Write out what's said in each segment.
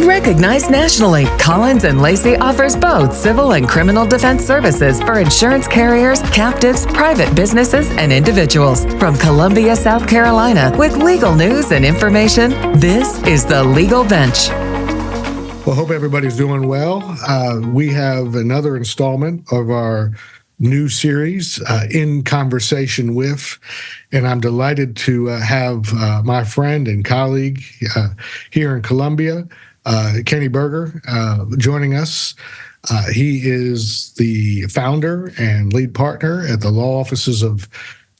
Recognized nationally, Collins and Lacy offers both civil and criminal defense services for insurance carriers, captives, private businesses, and individuals. From Columbia, South Carolina, with legal news and information, this is The Legal Bench. Well, hope everybody's doing well. We have another installment of our new series, In Conversation With, and I'm delighted to have my friend and colleague here in Columbia, Kenny Berger, joining us. He is the founder and lead partner at the law offices of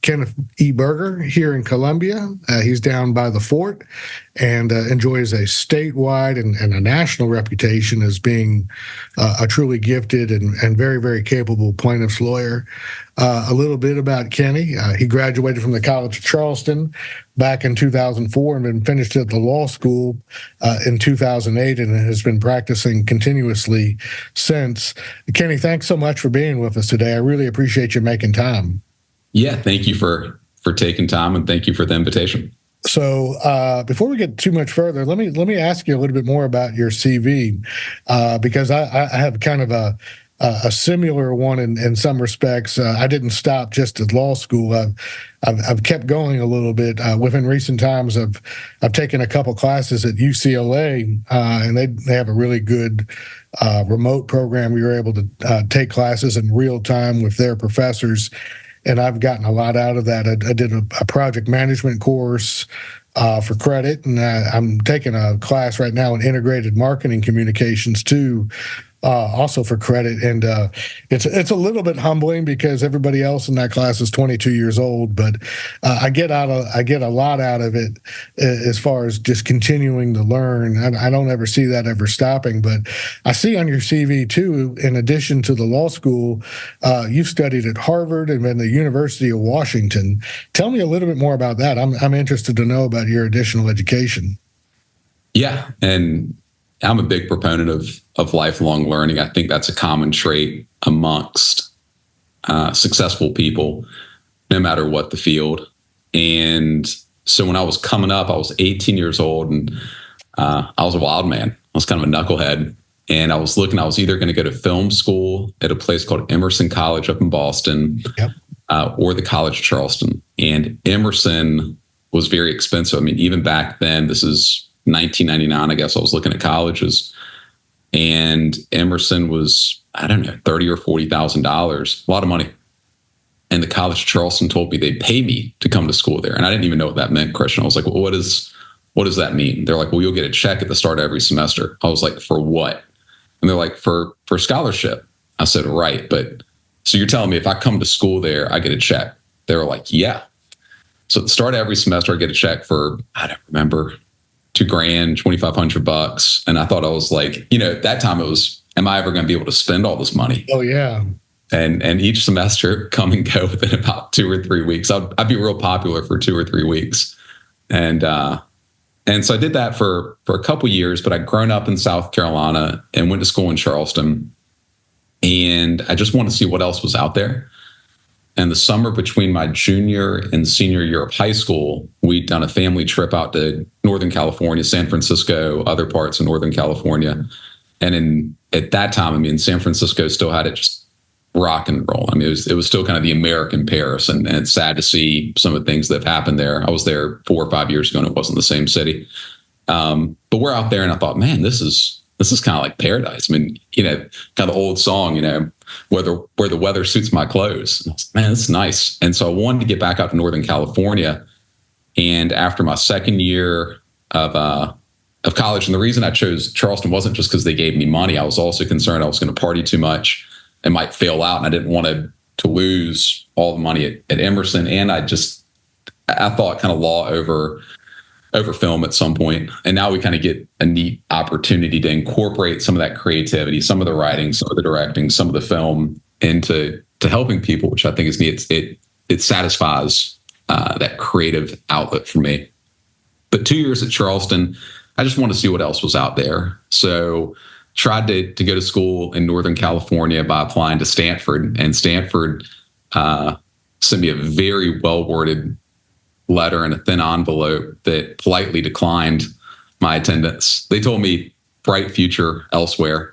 Kenneth Berger here in Columbia. He's down by the fort and enjoys a statewide and a national reputation as being a truly gifted and very, very capable plaintiff's lawyer. A little bit about Kenny. He graduated from the College of Charleston back in 2004 and then finished at the law school in 2008 and has been practicing continuously since. Kenny, thanks so much for being with us today. I really appreciate you making time. Yeah, thank you for taking time, and thank you for the invitation. So before we get too much further, let me ask you a little bit more about your CV, because I have kind of a similar one in some respects. I didn't stop just at law school. I've kept going a little bit. Within recent times, I've taken a couple classes at UCLA, and they have a really good remote program. We were able to take classes in real time with their professors. And I've gotten a lot out of that. I did a project management course for credit, and I'm taking a class right now in integrated marketing communications too, also for credit. And it's a little bit humbling because everybody else in that class is 22 years old, but I get a lot out of it as far as just continuing to learn. I don't ever see that ever stopping. But I see on your CV too, in addition to the law school, you've studied at Harvard and then the University of Washington. Tell me a little bit more about that. I'm interested to know about your additional education. Yeah, and I'm a big proponent of lifelong learning. I think that's a common trait amongst successful people, no matter what the field. And so when I was coming up, I was 18 years old, and I was a wild man. I was kind of a knucklehead. And I was either going to go to film school at a place called Emerson College up in Boston, yep, or the College of Charleston. And Emerson was very expensive. I mean, even back then, this is 1999, I guess I was looking at colleges, and Emerson was, I don't know, $30,000 or $40,000, a lot of money. And the College of Charleston told me they'd pay me to come to school there. And I didn't even know what that meant, Christian. I was like, well, what does that mean? They're like, well, you'll get a check at the start of every semester. I was like, for what? And they're like, for scholarship. I said, right. But so you're telling me if I come to school there, I get a check? They were like, yeah. So at the start of every semester, I get a check for, I don't remember, $2,000, $2,500. And I thought, I was like, at that time it was, am I ever going to be able to spend all this money? Oh yeah. And each semester come and go within about 2 or 3 weeks. I'd be real popular for 2 or 3 weeks. And so I did that for a couple years, but I'd grown up in South Carolina and went to school in Charleston. And I just wanted to see what else was out there. And the summer between my junior and senior year of high school, we'd done a family trip out to Northern California, San Francisco, other parts of Northern California. And at that time, I mean, San Francisco still had it just rock and roll. I mean, it was still kind of the American Paris, and it's sad to see some of the things that have happened there. I was there 4 or 5 years ago, and it wasn't the same city. But we're out there, and I thought, man, this is kind of like paradise. I mean, kind of the old song, where the weather suits my clothes. And I was like, man, this is nice. And so I wanted to get back out to Northern California. And after my second year of college, and the reason I chose Charleston wasn't just because they gave me money. I was also concerned I was going to party too much and might fail out, and I didn't want to lose all the money at Emerson. And I thought kind of law over film at some point. And now we kind of get a neat opportunity to incorporate some of that creativity, some of the writing, some of the directing, some of the film into helping people, which I think is neat. It satisfies that creative outlet for me. But 2 years at Charleston, I just wanted to see what else was out there. So tried to go to school in Northern California by applying to Stanford, and Stanford sent me a very well-worded letter in a thin envelope that politely declined my attendance. They told me bright future elsewhere.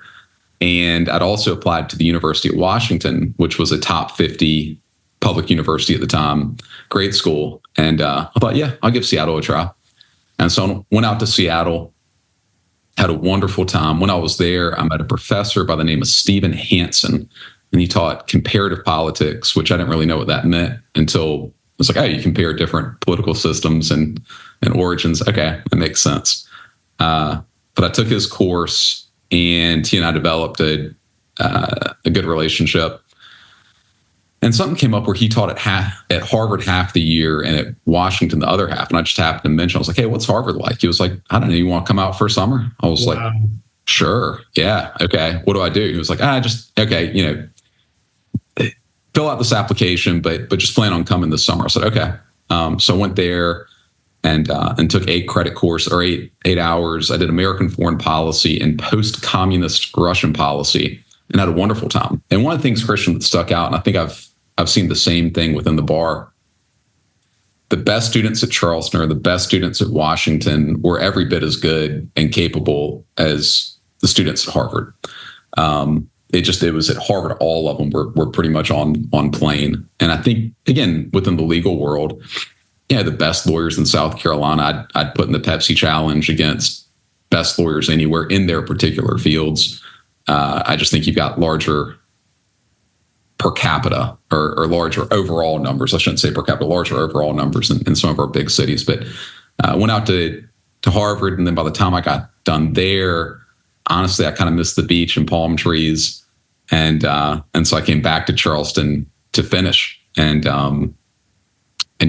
And I'd also applied to the University of Washington, which was a top 50 public university at the time, great school. And I thought, yeah, I'll give Seattle a try. And so I went out to Seattle, had a wonderful time. When I was there, I met a professor by the name of Stephen Hansen, and he taught comparative politics, which I didn't really know what that meant until I was like, oh, you compare different political systems and origins. Okay, that makes sense. But I took his course, and he and I developed a good relationship. And something came up where he taught at Harvard half the year and at Washington the other half. And I just happened to mention, I was like, hey, what's Harvard like? He was like, I don't know, you want to come out for a summer? I was like, sure. Yeah. Okay. What do I do? He was like, okay, fill out this application, but just plan on coming this summer. I said, okay. So I went there and took 8 credit course or 8 hours. I did American foreign policy and post-communist Russian policy and had a wonderful time. And one of the things, Christian, that stuck out, and I think I've seen the same thing within the bar, the best students at Charleston or the best students at Washington were every bit as good and capable as the students at Harvard. It was at Harvard, all of them were pretty much on plane. And I think, again, within the legal world, the best lawyers in South Carolina, I'd put in the Pepsi Challenge against best lawyers anywhere in their particular fields. I just think you've got larger per capita or larger overall numbers. I shouldn't say per capita, larger overall numbers in some of our big cities. But I went out to Harvard, and then by the time I got done there, honestly, I kind of missed the beach and palm trees. And so I came back to Charleston to finish. And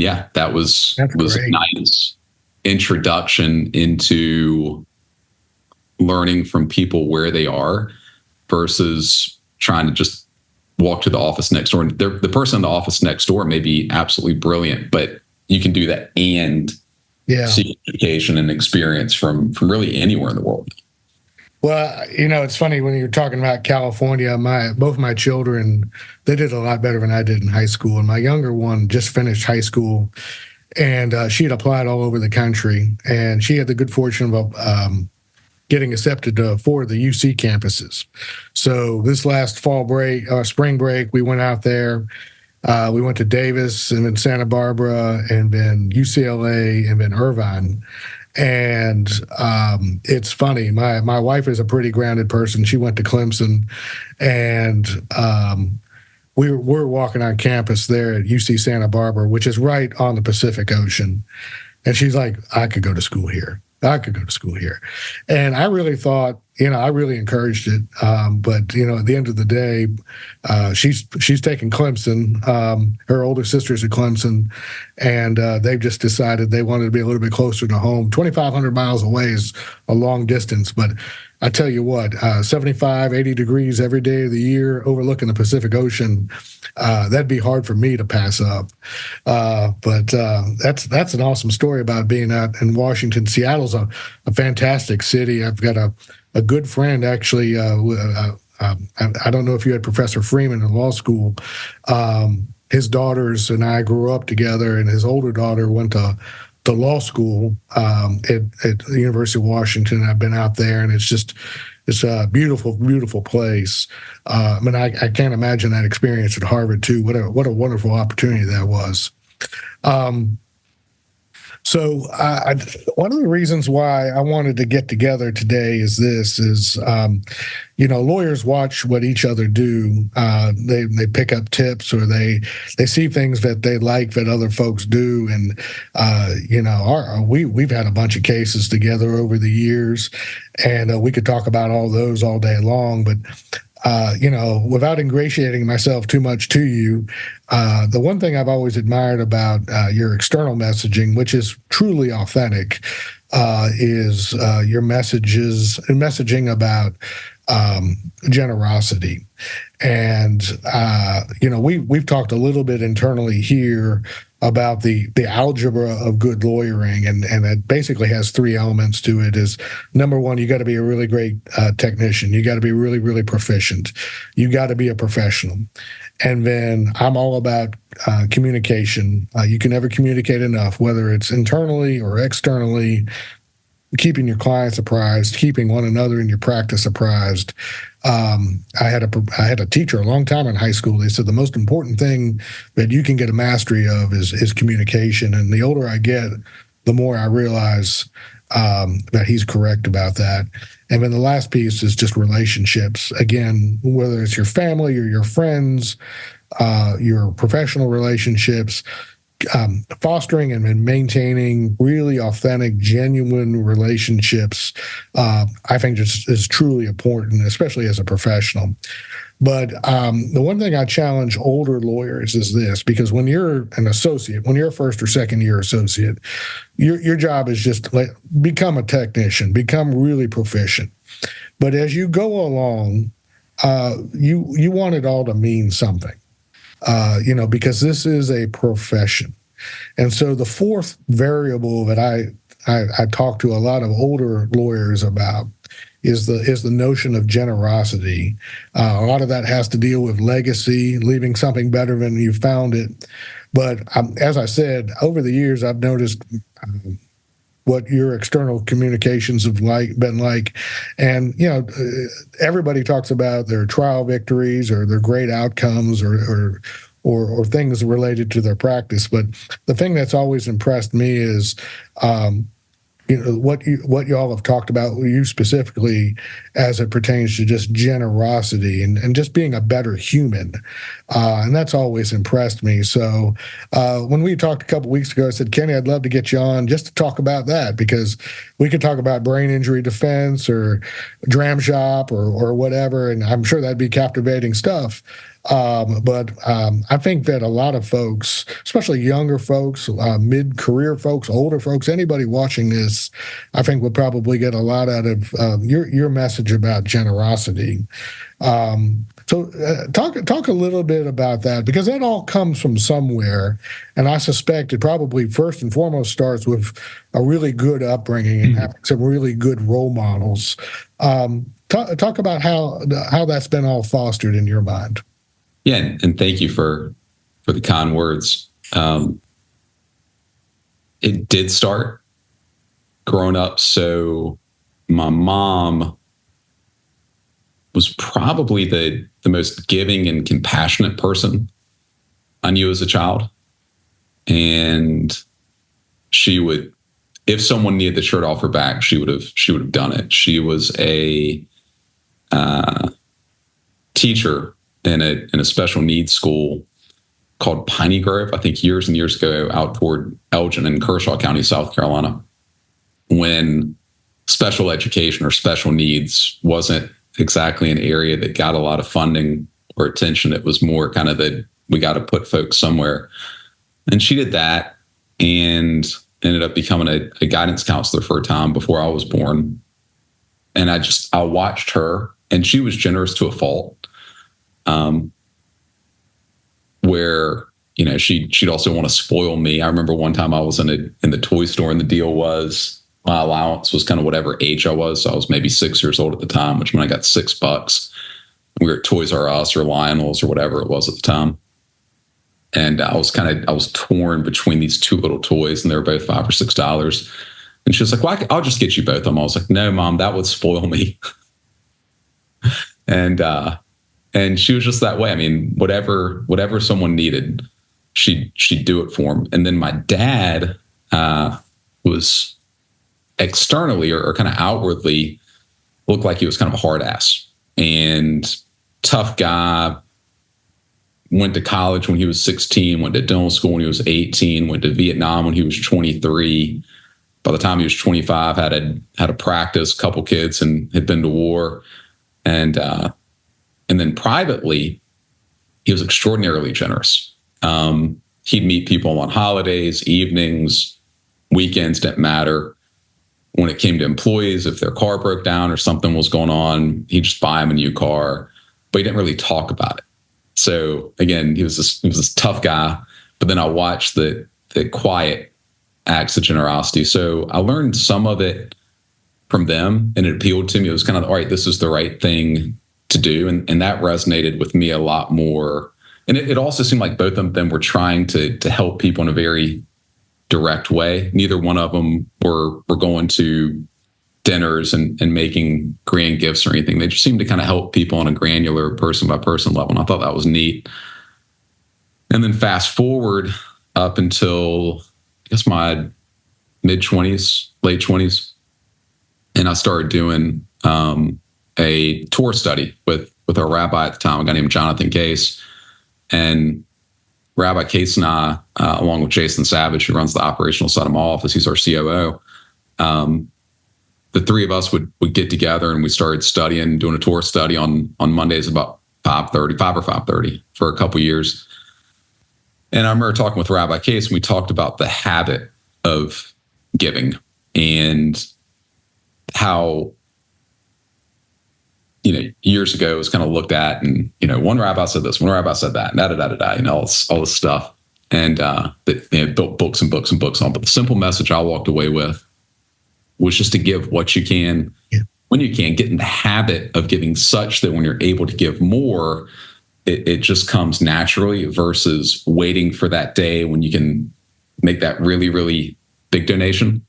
yeah, that was a nice introduction into learning from people where they are versus trying to just walk to the office next door. And the person in the office next door may be absolutely brilliant, but you can do that and seek education and experience from really anywhere in the world. Well, it's funny when you're talking about California, both my children, they did a lot better than I did in high school. And my younger one just finished high school, and she had applied all over the country, and she had the good fortune of getting accepted to 4 of the UC campuses. So this last spring break, we went out there. We went to Davis and then Santa Barbara and then UCLA and then Irvine. And it's funny. My wife is a pretty grounded person. She went to Clemson, and we're walking on campus there at UC Santa Barbara, which is right on the Pacific Ocean. And she's like, I could go to school here. And I really thought, I really encouraged it. But, at the end of the day, she's taking Clemson. Her older sister's at Clemson, and they've just decided they wanted to be a little bit closer to home. 2,500 miles away is a long distance, but I tell you what, 75, 80 degrees every day of the year overlooking the Pacific Ocean, that'd be hard for me to pass up. But that's an awesome story about being out in Washington. Seattle's a fantastic city. I've got a good friend, actually. I don't know if you had Professor Freeman in law school. His daughters and I grew up together, and his older daughter went to law school at the University of Washington. I've been out there, and it's a beautiful, beautiful place. I can't imagine that experience at Harvard too. What a wonderful opportunity that was. So one of the reasons why I wanted to get together today is lawyers watch what each other do. They pick up tips, or they see things that they like that other folks do. And, we've had a bunch of cases together over the years, and we could talk about all those all day long. But without ingratiating myself too much to you, the one thing I've always admired about your external messaging, which is truly authentic, is your messaging about generosity. And, we've talked a little bit internally here about the algebra of good lawyering, and it basically has 3 elements to it. Is number one, you got to be a really great technician. You got to be really, really proficient. You got to be a professional. And then I'm all about communication. You can never communicate enough, whether it's internally or externally. keeping your clients apprised, keeping one another in your practice apprised. I had a teacher a long time in high school. They said the most important thing that you can get a mastery of is communication. And the older I get, the more I realize that he's correct about that. And then the last piece is just relationships. Again, whether it's your family or your friends, your professional relationships, fostering and maintaining really authentic, genuine relationships, I think just is truly important, especially as a professional. But the one thing I challenge older lawyers is this, because when you're an associate, when you're a first or second year associate, your job is just to become a technician, become really proficient. But as you go along, you want it all to mean something. Because this is a profession. And so the fourth variable that I talk to a lot of older lawyers about is the notion of generosity. A lot of that has to deal with legacy, leaving something better than you found it. But as I said, over the years, I've noticed what your external communications have been like. And, everybody talks about their trial victories or their great outcomes or things related to their practice. But the thing that's always impressed me is what you all have talked about, you specifically, as it pertains to just generosity and just being a better human. And that's always impressed me. So when we talked a couple weeks ago, I said, Kenny, I'd love to get you on just to talk about that, because we could talk about brain injury defense or dram shop or whatever, and I'm sure that'd be captivating stuff. But I think that a lot of folks, especially younger folks, mid-career folks, older folks, anybody watching this, I think would probably get a lot out of your message about generosity. So talk a little bit about that, because that all comes from somewhere, and I suspect it probably first and foremost starts with a really good upbringing and having some really good role models. Talk about how that's been all fostered in your mind. Yeah, and thank you for the kind words. It did start growing up. So my mom was probably the most giving and compassionate person I knew as a child. And she would, if someone needed the shirt off her back, she would have done it. She was a teacher in a special needs school called Piney Grove, I think years and years ago, out toward Elgin in Kershaw County, South Carolina, when special education or special needs wasn't exactly an area that got a lot of funding or attention. It was more kind of we got to put folks somewhere. And she did that and ended up becoming a guidance counselor for a time before I was born. And I watched her, and she was generous to a fault. Where, she'd also want to spoil me. I remember one time I was in the toy store, and the deal was my allowance was kind of whatever age I was. So I was maybe 6 years old at the time, which meant I got $6. We were at Toys R Us or Lionel's or whatever it was at the time. And I was torn between these two little toys, and they were both $5 or $6. And she was like, well, I'll just get you both of them. I was like, no, Mom, that would spoil me. And she was just that way. I mean, whatever someone needed, she'd do it for them. And then my dad was externally or kind of outwardly looked like he was kind of a hard ass and tough guy. Went to college when he was 16, went to dental school when he was 18, went to Vietnam when he was 23. By the time he was 25, had a practice, couple kids, and had been to war. And then privately, he was extraordinarily generous. He'd meet people on holidays, evenings, weekends, didn't matter. When it came to employees, if their car broke down or something was going on, he'd just buy them a new car, but he didn't really talk about it. So again, he was this tough guy, but then I watched the quiet acts of generosity. So I learned some of it from them, and it appealed to me. It was kind of, all right, this is the right thing to do. And that resonated with me a lot more. And it also seemed like both of them were trying to help people in a very direct way. Neither one of them were going to dinners and making grand gifts or anything. They just seemed to kind of help people on a granular person by person level. And I thought that was neat. And then fast forward up until I guess my mid-20s, late 20s. And I started doing a tour study with our rabbi at the time, a guy named Jonathan Case. And Rabbi Case and I, along with Jason Savage, who runs the operational side of my office, he's our COO, the three of us would get together and we started studying, doing a tour study on Mondays about 5 or 5:30 for a couple years. And I remember talking with Rabbi Case, and we talked about the habit of giving and how, years ago it was kind of looked at and, one rabbi said this, one rabbi said that, all this stuff. And they built books and books and books on. But the simple message I walked away with was just to give what you can, when you can, get in the habit of giving such that when you're able to give more, it just comes naturally versus waiting for that day when you can make that really, really big donation,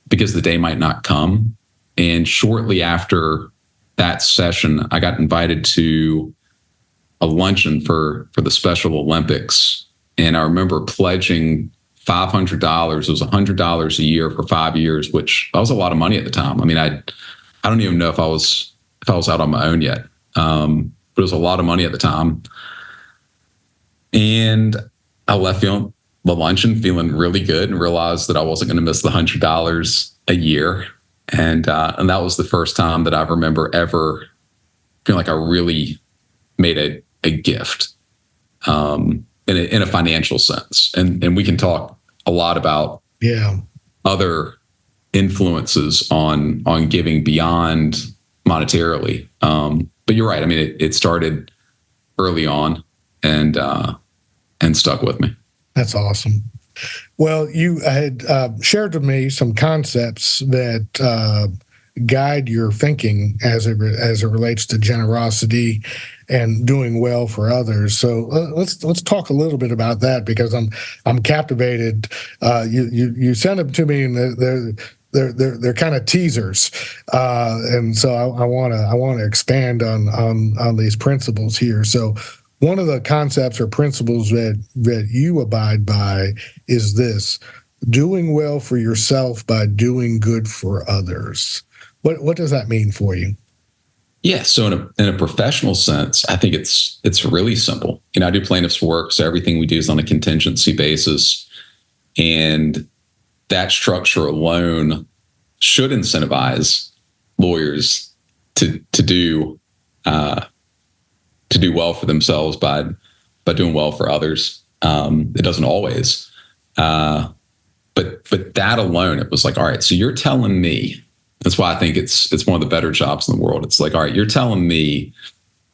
because the day might not come. And shortly after that session, I got invited to a luncheon for the Special Olympics. And I remember pledging $500. It was $100 a year for 5 years, which that was a lot of money at the time. I mean, I don't even know if I was out on my own yet. But it was a lot of money at the time. And I left the luncheon feeling really good and realized that I wasn't going to miss the $100 a year. And that was the first time that I remember ever feeling like I really made a gift in a financial sense. And we can talk a lot about other influences on giving beyond monetarily. But you're right. I mean, it started early on and stuck with me. That's awesome. Well, you had shared with me some concepts that guide your thinking as it relates to generosity and doing well for others. So let's talk a little bit about that, because I'm captivated. You sent them to me, and they're kind of teasers, and so I want to expand on these principles here. So one of the concepts or principles that you abide by is this: doing well for yourself by doing good for others. What does that mean for you? Yeah, so in a professional sense, I think it's really simple. I do plaintiff's work, so everything we do is on a contingency basis, and that structure alone should incentivize lawyers to do well for themselves by doing well for others. It doesn't always, but that alone, it was like, all right, so you're telling me. That's why I think it's one of the better jobs in the world. It's like, all right, you're telling me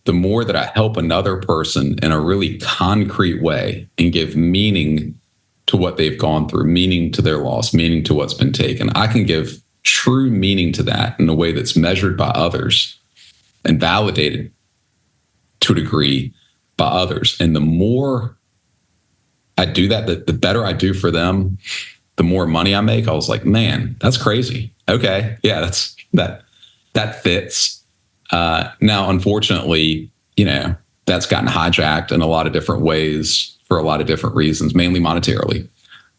the more that I help another person in a really concrete way and give meaning to what they've gone through, meaning to their loss, meaning to what's been taken, I can give true meaning to that in a way that's measured by others and validated to a degree by others. And the more I do that, the better I do for them, the more money I make. I was like, man, that's crazy. Okay. Yeah, that fits. Now, unfortunately, that's gotten hijacked in a lot of different ways for a lot of different reasons, mainly monetarily.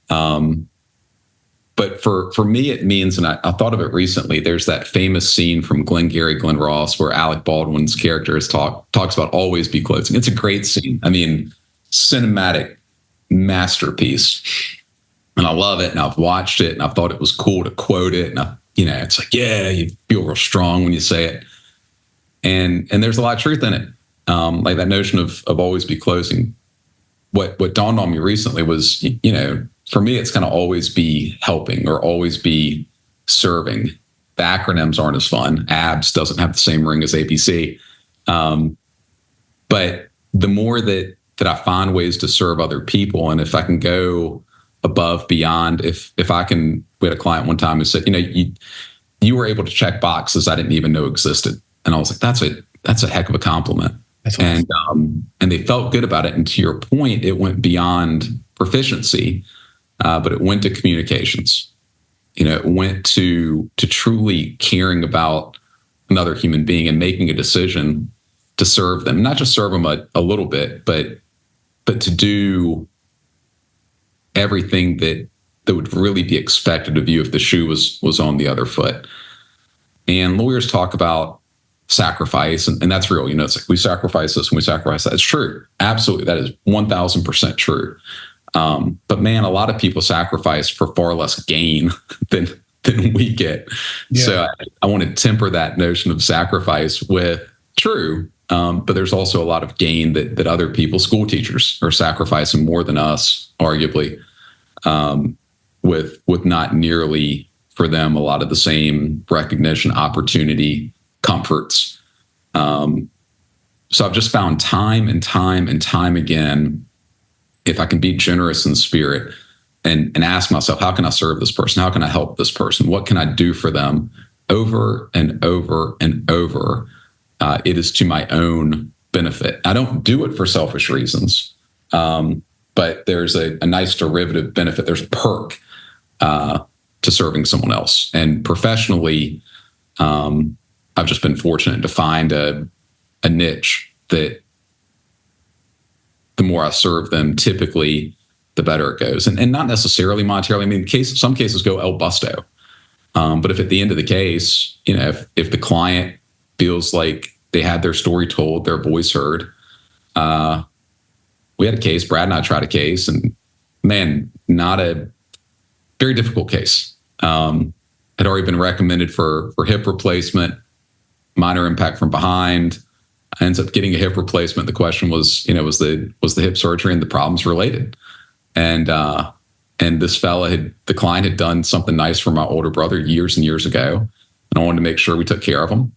But for me, it means, and I thought of it recently, there's that famous scene from Glengarry Glen Ross where Alec Baldwin's character talks about always be closing. It's a great scene. I mean, cinematic masterpiece. And I love it, and I've watched it, and I thought it was cool to quote it. And it's like, yeah, you feel real strong when you say it. And there's a lot of truth in it. Like that notion of always be closing. What dawned on me recently was, for me, it's kind of always be helping or always be serving. The acronyms aren't as fun. ABS doesn't have the same ring as ABC. But the more that I find ways to serve other people, and if I can go above, beyond, if I can, we had a client one time who said, you were able to check boxes I didn't even know existed. And I was like, that's a heck of a compliment. That's awesome. And they felt good about it. And to your point, it went beyond proficiency, but it went to communications. it went to truly caring about another human being and making a decision to serve them, not just serve them a little bit, but to do everything that would really be expected of you if the shoe was on the other foot. And lawyers talk about sacrifice, and that's real. It's like we sacrifice this and we sacrifice that. It's true. Absolutely. That is 1000% true. But man, a lot of people sacrifice for far less gain than we get. Yeah. So I want to temper that notion of sacrifice with true. But there's also a lot of gain that other people, school teachers, are sacrificing more than us, arguably, with not nearly for them a lot of the same recognition, opportunity, comforts. So I've just found time and time again, if I can be generous in spirit and ask myself, how can I serve this person? How can I help this person? What can I do for them? Over and over and over. It is to my own benefit. I don't do it for selfish reasons, but there's a nice derivative benefit. There's a perk to serving someone else. And professionally, I've just been fortunate to find a niche that the more I serve them, typically, the better it goes. And not necessarily monetarily. I mean, some cases go el busto. But if at the end of the case, if the client feels like they had their story told, their voice heard, we had a case, Brad and I tried a case, and man, not a very difficult case. Had already been recommended for hip replacement, minor impact from behind. I ended up getting a hip replacement. The question was, was the hip surgery and the problems related? And this fella the client had done something nice for my older brother years and years ago. And I wanted to make sure we took care of him.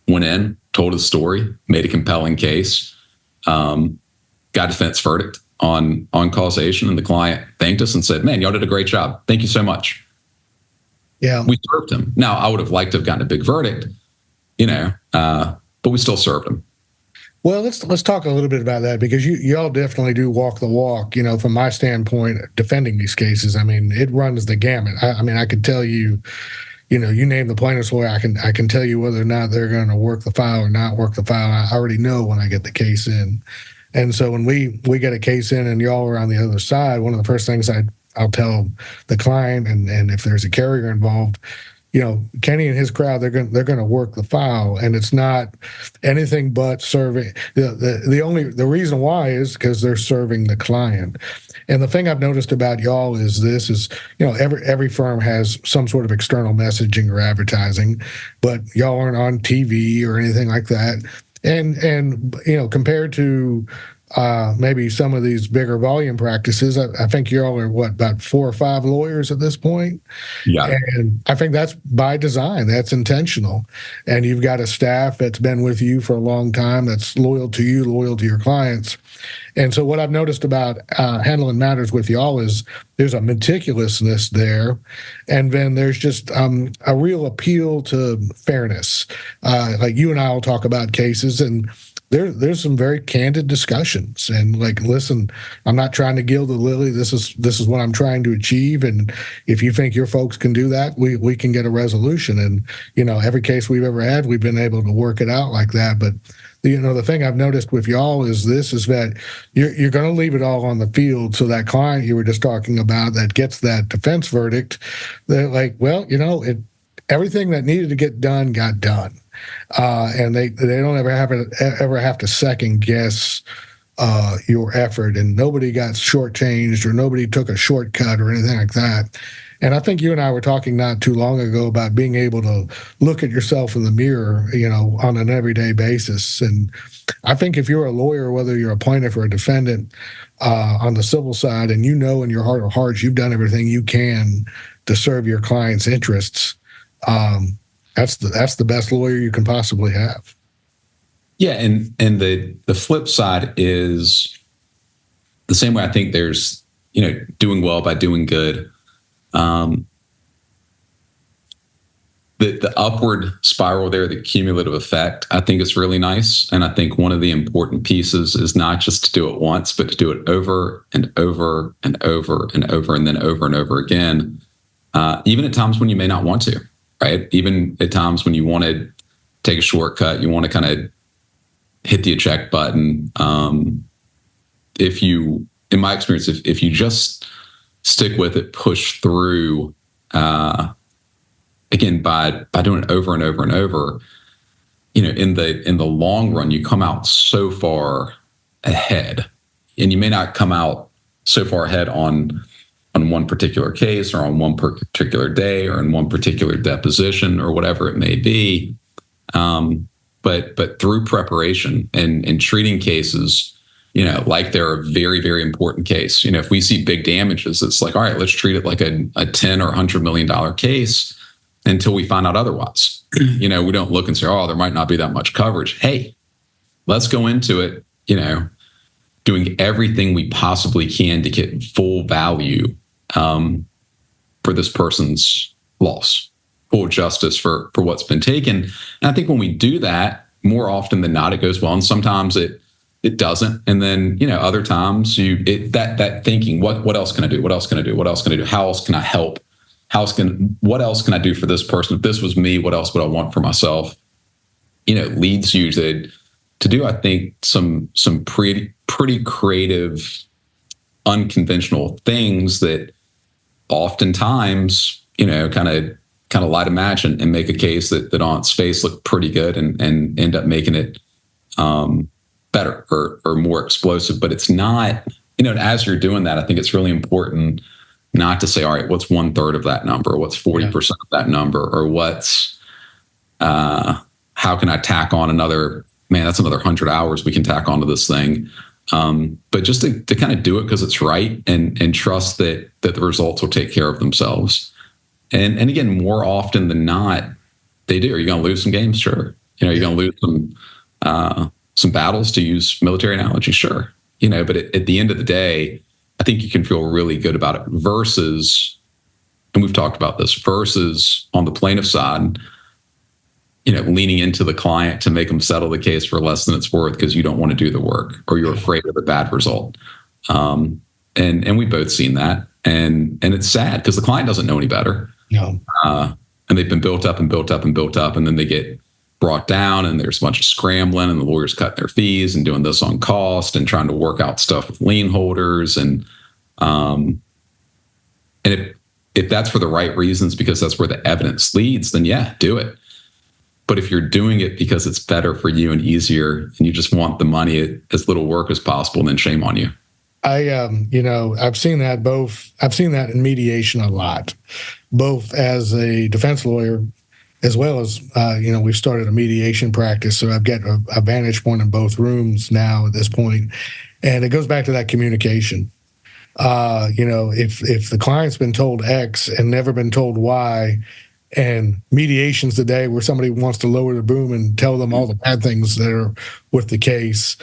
Went in, told his story, made a compelling case, got a defense verdict on causation. And the client thanked us and said, man, y'all did a great job. Thank you so much. Yeah. We served him. Now, I would have liked to have gotten a big verdict, but we still served him. Well, let's talk a little bit about that, because y'all definitely do walk the walk. From my standpoint, defending these cases, I mean, it runs the gamut. I could tell you, you name the plaintiff's lawyer, I can tell you whether or not they're going to work the file or not work the file. I already know when I get the case in. And so when we get a case in and y'all are on the other side, one of the first things I'll tell the client, and if there's a carrier involved, Kenny and his crowd, they're going to work the file, and it's not anything but serving. The reason why is because they're serving the client. And the thing I've noticed about y'all is every firm has some sort of external messaging or advertising, but y'all aren't on TV or anything like that. And compared to maybe some of these bigger volume practices, I think you all are about 4 or 5 lawyers at this point. Yeah. And I think that's by design. That's intentional. And you've got a staff that's been with you for a long time, that's loyal to you, loyal to your clients. And so what I've noticed about handling matters with y'all is there's a meticulousness there. And then there's just a real appeal to fairness. Like you and I will talk about cases, and there's some very candid discussions, and listen, I'm not trying to gild the lily. This is what I'm trying to achieve. And if you think your folks can do that, we can get a resolution. And, every case we've ever had, we've been able to work it out like that. But the thing I've noticed with y'all is that you're going to leave it all on the field. So that client you were just talking about that gets that defense verdict, they're like, well, everything that needed to get done got done. And they don't ever have to second guess your effort, and nobody got shortchanged or nobody took a shortcut or anything like that. And I think you and I were talking not too long ago about being able to look at yourself in the mirror, on an everyday basis. And I think if you're a lawyer, whether you're a plaintiff or a defendant on the civil side, and in your heart of hearts, you've done everything you can to serve your client's interests, that's the best lawyer you can possibly have. Yeah, and the flip side is the same way. I think there's doing well by doing good. The upward spiral there, the cumulative effect, I think is really nice. And I think one of the important pieces is not just to do it once, but to do it over and over and over and over and then over and over again. even at times when you may not want to, right? Even at times when you want to take a shortcut, you want to kind of hit the eject button. If you, in my experience, if you just stick with it, push through, again, by doing it over and over and over, in the long run, you come out so far ahead, and you may not come out so far ahead on one particular case or on one particular day or in one particular deposition or whatever it may be. But through preparation and treating cases, like they're a very, very important case. If we see big damages, it's like, all right, let's treat it like a 10 or $100 million case until we find out otherwise. We don't look and say, oh, there might not be that much coverage. Hey, let's go into it, doing everything we possibly can to get full value for this person's loss, full justice for what's been taken. And I think when we do that, more often than not, it goes well. And sometimes it doesn't. And then, other times that thinking, what else can I do? What else can I do? What else can I do? How else can I help? What else can I do for this person? If this was me, what else would I want for myself? Leads you to do, I think, some pretty creative, unconventional things that oftentimes, kind of light a match and make a case that on its face look pretty good and end up making it better or more explosive. But it's not, as you're doing that, I think it's really important not to say, all right, what's 1/3 of that number? Or what's 40% of that number? Or what's, how can I tack on that's another 100 hours we can tack onto this thing. But just to kind of do it because it's right and trust that the results will take care of themselves. And again, more often than not, they do. Are you going to lose some games? Sure. You're going to lose some battles, to use military analogy. Sure. But at the end of the day, I think you can feel really good about it versus, and we've talked about this, versus on the plaintiff side, leaning into the client to make them settle the case for less than it's worth because you don't want to do the work or you're afraid of a bad result. And we've both seen that. And it's sad because the client doesn't know any better. No. And they've been built up and built up and built up, and then they get brought down and there's a bunch of scrambling and the lawyers cutting their fees and doing this on cost and trying to work out stuff with lien holders. And if that's for the right reasons, because that's where the evidence leads, then yeah, do it. But if you're doing it because it's better for you and easier and you just want the money at as little work as possible, then shame on you. I've seen that both. I've seen that in mediation a lot, both as a defense lawyer, as well as, we've started a mediation practice. So I've got a vantage point in both rooms now at this point. And it goes back to that communication. If the client's been told X and never been told Y, and mediation's the day where somebody wants to lower the boom and tell them all the bad things that are with the case,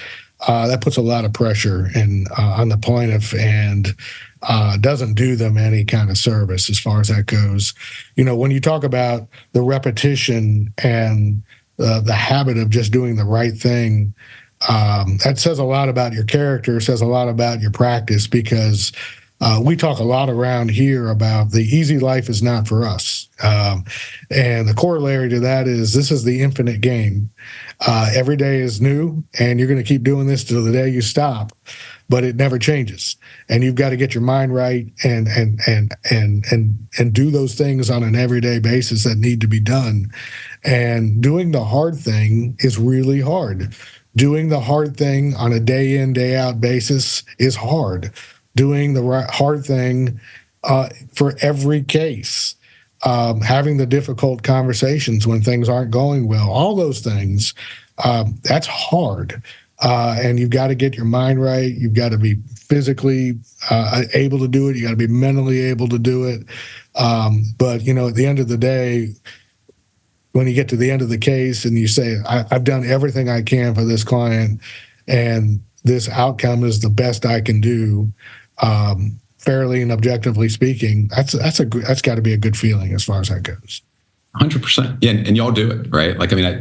that puts a lot of pressure on the plaintiff and doesn't do them any kind of service as far as that goes. When you talk about the repetition and the habit of just doing the right thing, that says a lot about your character, says a lot about your practice, because we talk a lot around here about the easy life is not for us. And the corollary to that is this is the infinite game. Every day is new, and you're going to keep doing this till the day you stop, but it never changes. And you've got to get your mind right and do those things on an everyday basis that need to be done. And doing the hard thing is really hard. Doing the hard thing on a day in, day out basis is hard. Doing the hard thing for every case, having the difficult conversations when things aren't going well, all those things, that's hard. And you've got to get your mind right. You've got to be physically able to do it. You got to be mentally able to do it. But, at the end of the day, when you get to the end of the case and you say, I've done everything I can for this client and this outcome is the best I can do, fairly and objectively speaking, that's got to be a good feeling as far as that goes. 100%. Yeah, and y'all do it, right?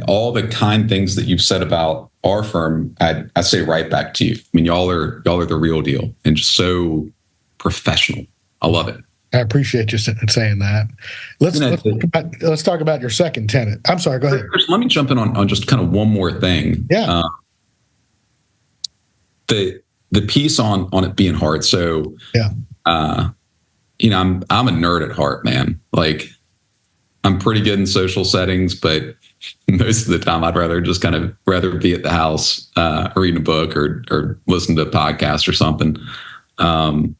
All the kind things that you've said about our firm, I say right back to you. Y'all are the real deal and just so professional. I love it. I appreciate you saying that. Let's talk about your second tenant. I'm sorry, go ahead. Let me jump in on just kind of one more thing. Yeah. The piece on it being hard. So, yeah. I'm a nerd at heart, man. Like, I'm pretty good in social settings, but most of the time I'd rather be at the house, reading a book or listen to a podcast or something. And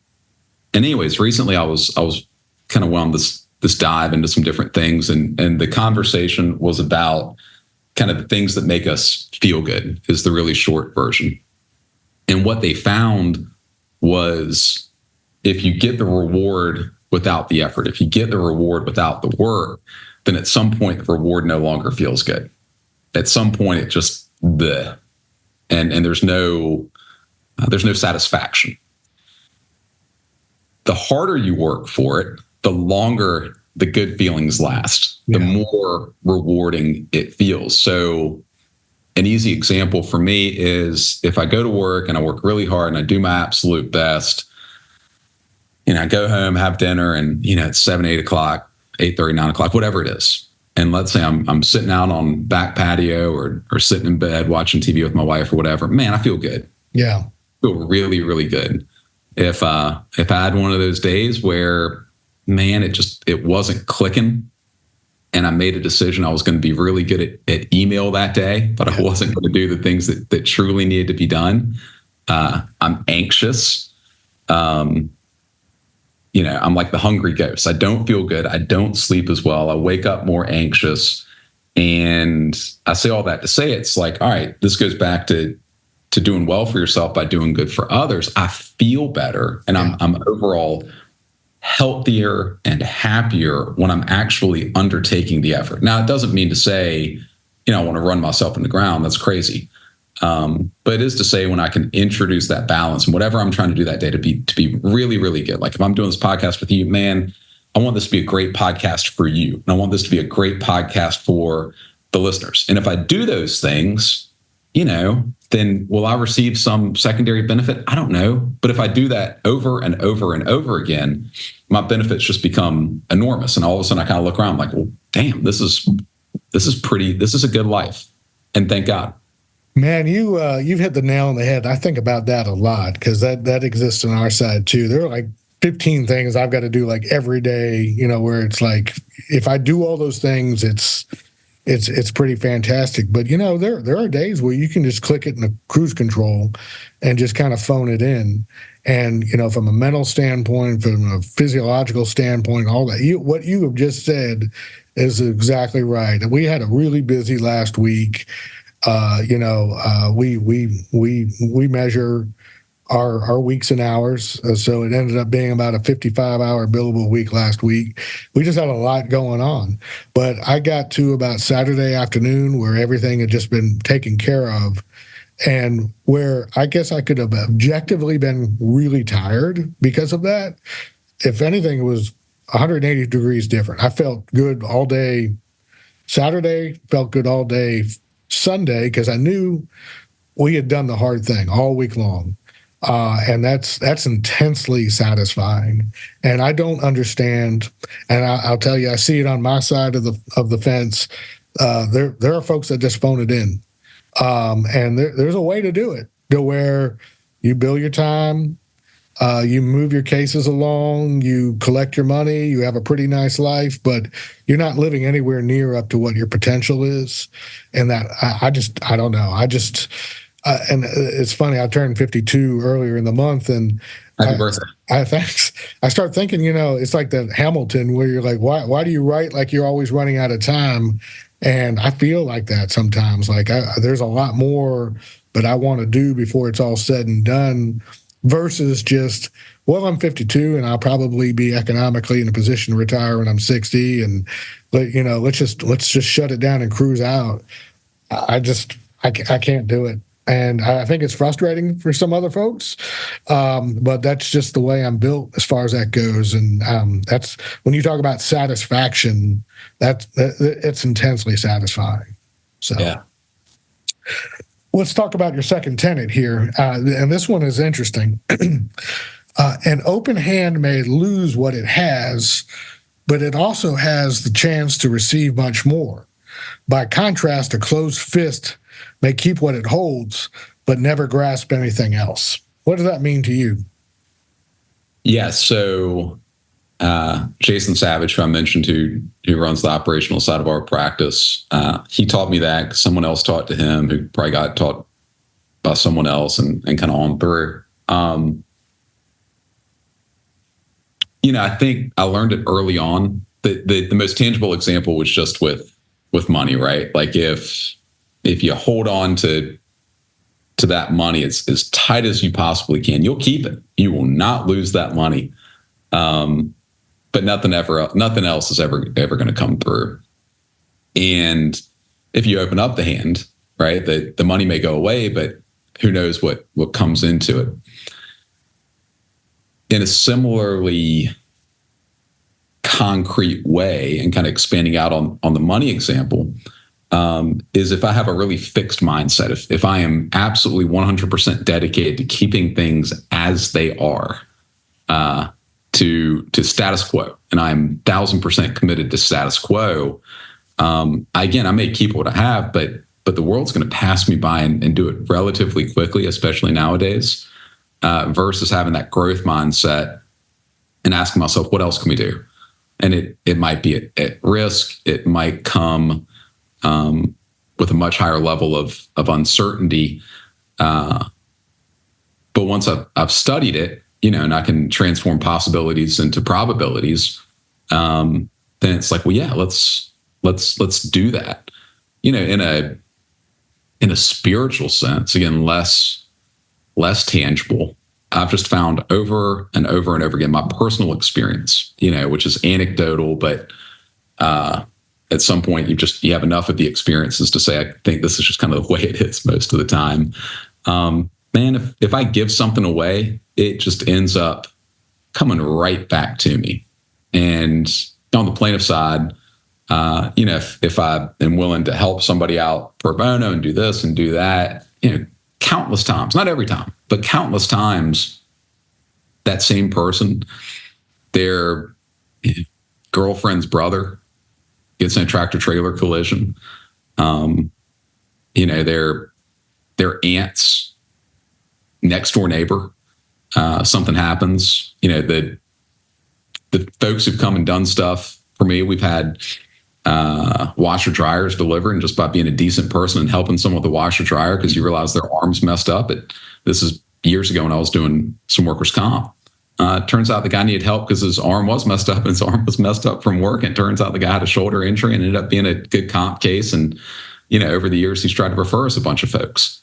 anyways, recently I was kind of wound this dive into some different things, and the conversation was about kind of the things that make us feel good is the really short version. And what they found was if you get the reward without the effort, if you get the reward without the work, then at some point the reward no longer feels good. At some point it just and there's no satisfaction. The harder you work for it, the longer the good feelings last, the more rewarding it feels. So an easy example for me is if I go to work and I work really hard and I do my absolute best, I go home, have dinner, and, it's 7, 8 o'clock, 8:30, 9 o'clock, whatever it is. And let's say I'm sitting out on back patio or sitting in bed watching TV with my wife or whatever. Man, I feel good. Yeah. I feel really, really good. If I had one of those days where, man, it wasn't clicking and I made a decision I was going to be really good at email that day, but I wasn't going to do the things that truly needed to be done. I'm anxious. I'm like the hungry ghost. I don't feel good. I don't sleep as well. I wake up more anxious. And I say all that to say it's like, all right, this goes back to doing well for yourself by doing good for others. I feel better and I'm overall healthier and happier when I'm actually undertaking the effort. Now, it doesn't mean to say, I want to run myself in the ground. That's crazy. But it is to say when I can introduce that balance and whatever I'm trying to do that day to be really, really good. Like if I'm doing this podcast with you, man, I want this to be a great podcast for you. And I want this to be a great podcast for the listeners. And if I do those things, then will I receive some secondary benefit? I don't know. But if I do that over and over and over again, my benefits just become enormous. And all of a sudden I kind of look around like, well, damn, this is a good life. And thank God. Man, you've hit the nail on the head. I think about that a lot because that exists on our side too. There are like 15 things I've got to do like every day, where it's like, if I do all those things, it's pretty fantastic. But, there are days where you can just click it in the cruise control and just kind of phone it in. And, from a mental standpoint, from a physiological standpoint, all that, what you have just said is exactly right. We had a really busy last week. We measure our weeks and hours. So it ended up being about a 55-hour billable week last week. We just had a lot going on. But I got to about Saturday afternoon where everything had just been taken care of and where I guess I could have objectively been really tired because of that. If anything, it was 180 degrees different. I felt good all day Saturday, felt good all day Sunday because I knew we had done the hard thing all week long. And that's intensely satisfying. And I don't understand. And I'll tell you, I see it on my side of the fence. There are folks that just phone it in. And there's a way to do it to where you bill your time, you move your cases along, you collect your money, you have a pretty nice life, but you're not living anywhere near up to what your potential is. And that I don't know. And it's funny, I turned 52 earlier in the month, and happy birthday. Thanks. I start thinking, it's like that Hamilton where you're like, why do you write like you're always running out of time? And I feel like that sometimes. Like there's a lot more that I want to do before it's all said and done, versus just, well, I'm 52 and I'll probably be economically in a position to retire when I'm 60, and let's just shut it down and cruise out. I can't do it. And I think it's frustrating for some other folks, but that's just the way I'm built as far as that goes. And that's when you talk about satisfaction, it's intensely satisfying. So, yeah. Let's talk about your second tenant here, and this one is interesting. An open hand may lose what it has, but it also has the chance to receive much more. By contrast, a closed fist may keep what it holds, but never grasp anything else. What does that mean to you? Yeah, so Jason Savage, who I mentioned, who runs the operational side of our practice, he taught me that 'cause someone else taught to him, who probably got taught by someone else, and kind of on through. I think I learned it early on. The most tangible example was just with money, right? Like if you hold on to that money as tight as you possibly can, you'll keep it. You will not lose that money. But nothing else is ever going to come through. And if you open up the hand, right, the money may go away, but who knows what comes into it. In a similarly concrete way, and kind of expanding out on the money example, is if I have a really fixed mindset, if I am absolutely 100% dedicated to keeping things as they are, to status quo, and I'm 1,000% committed to status quo, I may keep what I have, but the world's going to pass me by and do it relatively quickly, especially nowadays, versus having that growth mindset and asking myself, what else can we do? And it might be at risk. It might come with a much higher level of uncertainty. But once I've studied it, and I can transform possibilities into probabilities, then it's like, well, yeah, let's do that. In a spiritual sense, again, less tangible. I've just found over and over and over again, my personal experience, which is anecdotal, but at some point you have enough of the experiences to say, I think this is just kind of the way it is most of the time. Man, if I give something away, it just ends up coming right back to me. And on the plaintiff side, if I am willing to help somebody out pro bono and do this and do that, countless times, not every time, but countless times, that same person, their girlfriend's brother gets in a tractor trailer collision. Their aunt's next door neighbor, something happens. The folks who've come and done stuff for me, we've had washer dryers delivered, and just by being a decent person and helping someone with a washer dryer because you realize their arm's messed up. This is years ago when I was doing some workers' comp. Turns out the guy needed help because his arm was messed up, and his arm was messed up from work. And it turns out the guy had a shoulder injury and ended up being a good comp case. And over the years, he's tried to refer us a bunch of folks.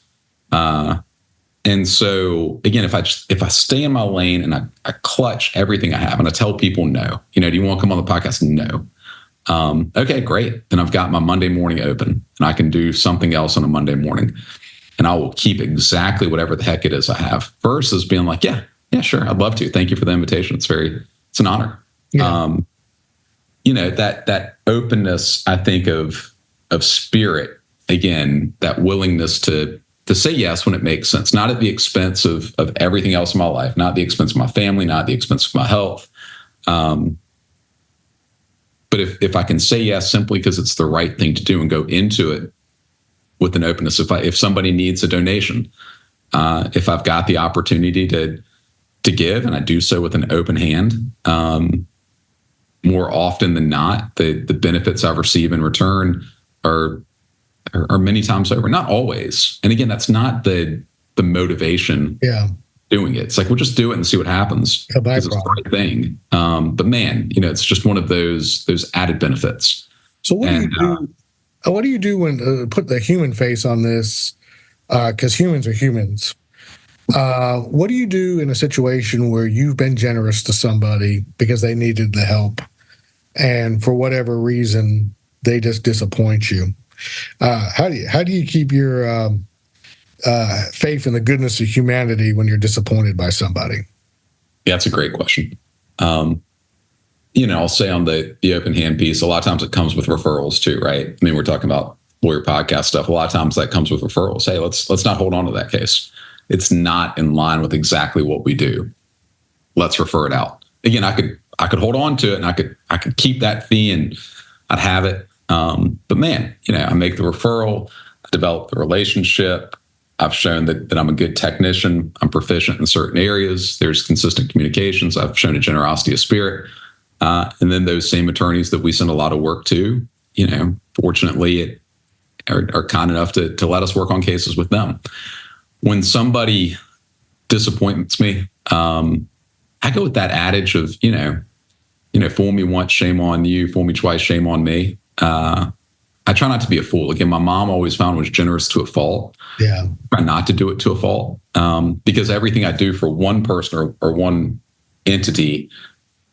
And so again, if I stay in my lane and I clutch everything I have and I tell people no, do you want to come on the podcast? No. Okay, great. Then I've got my Monday morning open and I can do something else on a Monday morning, and I will keep exactly whatever the heck it is I have, versus being like, yeah, sure, I'd love to. Thank you for the invitation. It's an honor. Yeah. That openness, I think, of spirit, again, that willingness to say yes when it makes sense, not at the expense of everything else in my life, not at the expense of my family, not at the expense of my health. But if I can say yes simply because it's the right thing to do and go into it with an openness, if somebody needs a donation, if I've got the opportunity to give, and I do so with an open hand, more often than not, the benefits I receive in return are many times over. Not always. And again, that's not the motivation. Yeah. Doing it. It's like, we'll just do it and see what happens, because it's the right thing. But man, it's just one of those added benefits. So what do you do? What do you do when put the human face on this? Because humans are humans. What do you do in a situation where you've been generous to somebody because they needed the help, and for whatever reason they just disappoint you? How do you keep your faith in the goodness of humanity when you're disappointed by somebody? Yeah, that's a great question. I'll say on the open hand piece, a lot of times it comes with referrals too, right? I mean, we're talking about lawyer podcast stuff. A lot of times that comes with referrals. Hey, let's not hold on to that case. It's not in line with exactly what we do. let's refer it out. Again, I could hold on to it and I could keep that fee and I'd have it. But man, I make the referral, I develop the relationship. I've shown that I'm a good technician. I'm proficient in certain areas. There's consistent communications. I've shown a generosity of spirit. And then those same attorneys that we send a lot of work to, fortunately are kind enough to let us work on cases with them. When somebody disappoints me, I go with that adage of, fool me once, shame on you, fool me twice, shame on me. I try not to be a fool. Again, my mom always found was generous to a fault. Yeah. Try not to do it to a fault. Because everything I do for one person or one entity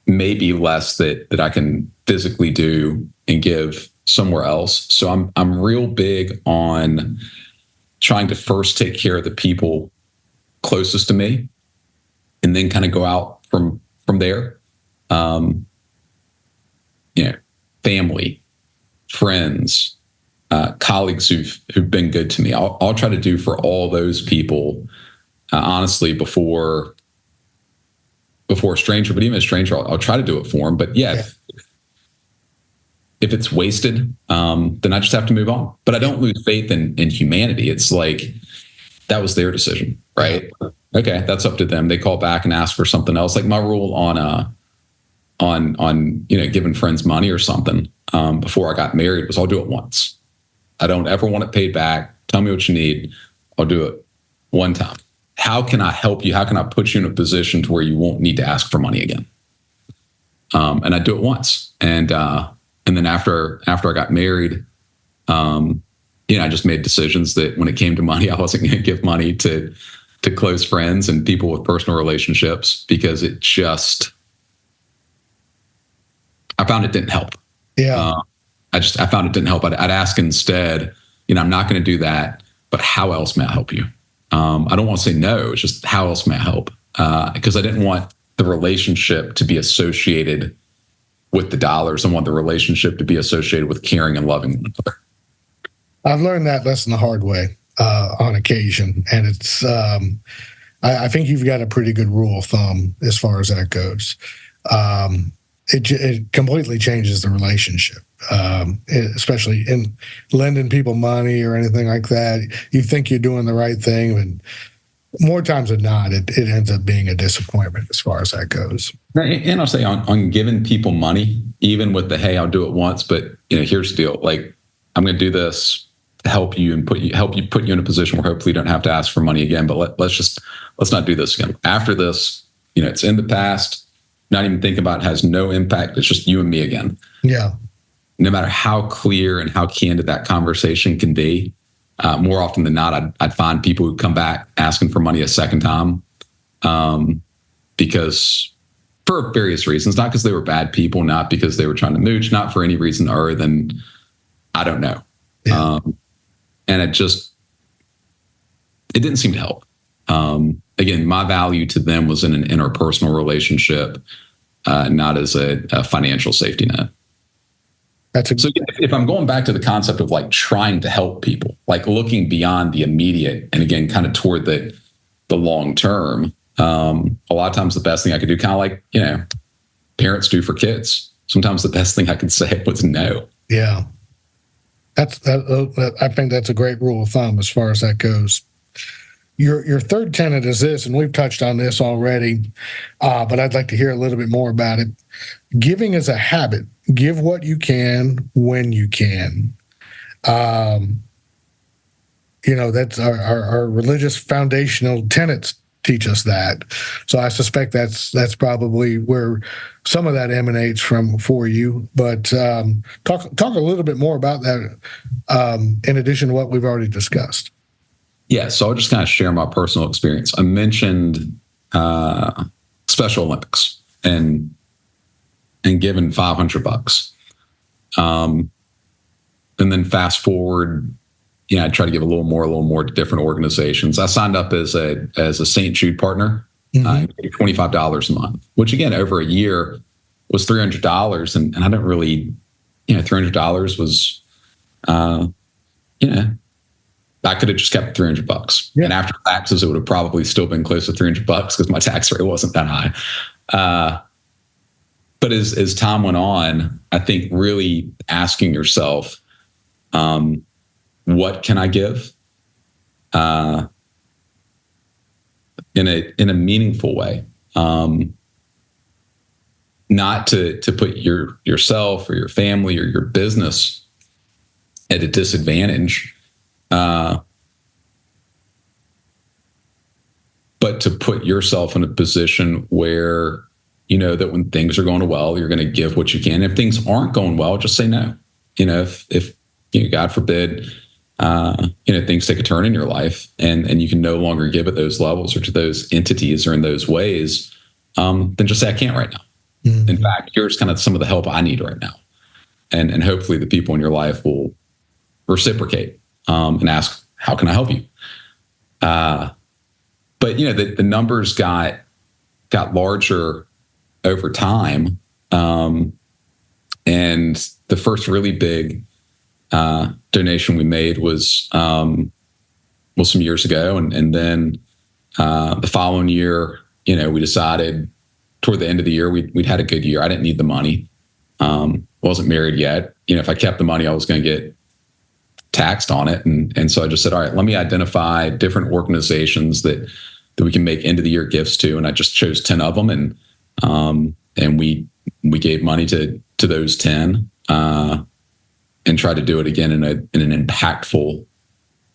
may be less that I can physically do and give somewhere else. So I'm real big on trying to first take care of the people closest to me and then kind of go out from there. Family, friends, colleagues who've been good to me. I'll try to do for all those people, honestly, before a stranger, but even a stranger, I'll try to do it for them. But if it's wasted, then I just have to move on. But I don't lose faith in humanity. It's like, that was their decision, right? Okay, that's up to them. They call back and ask for something else. Like my rule on giving friends money or something before I got married was I'll do it once. I don't ever want it paid back. Tell me what you need. I'll do it one time. How can I help you? How can I put you in a position to where you won't need to ask for money again? And I do it once. And then after I got married, I just made decisions that when it came to money, I wasn't going to give money to close friends and people with personal relationships because I found it didn't help. Yeah. I found it didn't help. I'd ask instead, I'm not going to do that, but how else may I help you? I don't want to say no. It's just how else may I help? Because I didn't want the relationship to be associated with the dollars. I want the relationship to be associated with caring and loving one another. I've learned that lesson the hard way on occasion. And it's, I think you've got a pretty good rule of thumb as far as that goes. It completely changes the relationship, especially in lending people money or anything like that. You think you're doing the right thing, and more times than not, it ends up being a disappointment as far as that goes. And I'll say on giving people money, even with the, hey, I'll do it once, but here's the deal. Like, I'm going to do this to help you and put you in a position where hopefully you don't have to ask for money again. But let's not do this again. After this, it's in the past. Not even think about it, has no impact. It's just you and me again. Yeah. No matter how clear and how candid that conversation can be, more often than not, I'd find people who come back asking for money a second time because for various reasons, not because they were bad people, not because they were trying to mooch, not for any reason other than I don't know. Yeah. And it didn't seem to help. Again, my value to them was in an interpersonal relationship, not as a financial safety net. So if I'm going back to the concept of like trying to help people, like looking beyond the immediate and again, kind of toward the long term, a lot of times the best thing I could do, kind of like, parents do for kids. Sometimes the best thing I could say was no. Yeah. I think that's a great rule of thumb as far as that goes. Your third tenet is this, and we've touched on this already, but I'd like to hear a little bit more about it. Giving is a habit. Give what you can when you can. That's our religious foundational tenets teach us that. So I suspect that's probably where some of that emanates from for you. But talk a little bit more about that in addition to what we've already discussed. Yeah, so I'll just kind of share my personal experience. I mentioned Special Olympics and given $500. And then fast forward, I try to give a little more to different organizations. I signed up as a St. Jude partner, $25 a month, which again, over a year was $300. And I didn't really, $300 was, I could have just kept $300. Yeah. And after taxes, it would have probably still been close to $300 because my tax rate wasn't that high. But as time went on, I think really asking yourself, what can I give? In a meaningful way. Not to put yourself or your family or your business at a disadvantage, but to put yourself in a position where you know that when things are going well, you're going to give what you can. If things aren't going well, just say no. If God forbid, things take a turn in your life and you can no longer give at those levels or to those entities or in those ways, then just say, I can't right now. Mm-hmm. In fact, here's kind of some of the help I need right now. And hopefully the people in your life will reciprocate and ask, how can I help you? But the numbers got larger over time. And the first really big donation we made was some years ago. And then the following year, we decided toward the end of the year, we'd had a good year. I didn't need the money. Wasn't married yet. If I kept the money, I was going to get taxed on it. And so I just said, all right, let me identify different organizations that we can make end of the year gifts to. And I just chose 10 of them. And we gave money to those 10, and tried to do it again in an impactful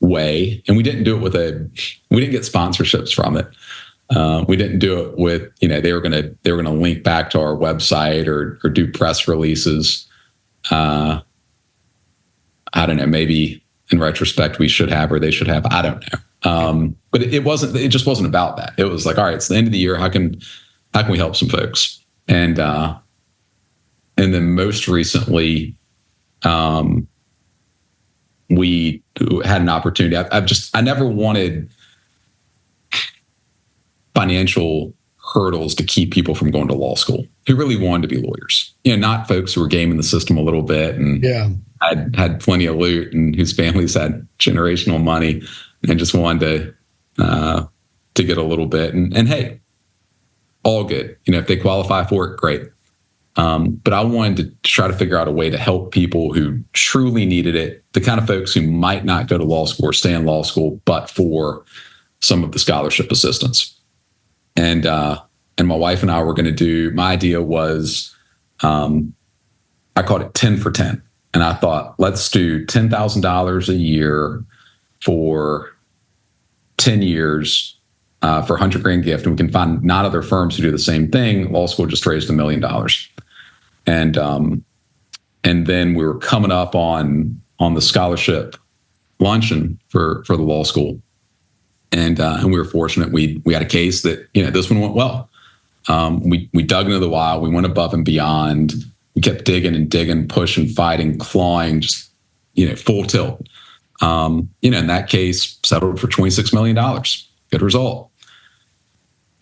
way. And we didn't do it we didn't get sponsorships from it. We didn't do it with, they were going to link back to our website or do press releases. I don't know, maybe in retrospect we should have, or they should have, I don't know. But it just wasn't about that. It was like, all right, it's the end of the year. How can we help some folks? And then most recently, we had an opportunity. I never wanted financial hurdles to keep people from going to law school who really wanted to be lawyers. Not folks who were gaming the system a little bit and had plenty of loot and whose families had generational money and just wanted to get a little bit. And hey, all good. If they qualify for it, great. But I wanted to try to figure out a way to help people who truly needed it, the kind of folks who might not go to law school or stay in law school, but for some of the scholarship assistance. And my wife and I were going to do, my idea was, I called it 10 for 10. And I thought, let's do $10,000 a year for 10 years for $100,000 gift. And we can find 9 other firms who do the same thing. Law school just raised $1 million. And then we were coming up on the scholarship luncheon for the law school. And we were fortunate. We had a case that, this one went well. We dug into the wild. We went above and beyond. We kept digging, pushing, fighting, clawing, just, full tilt. In that case, settled for $26 million. Good result.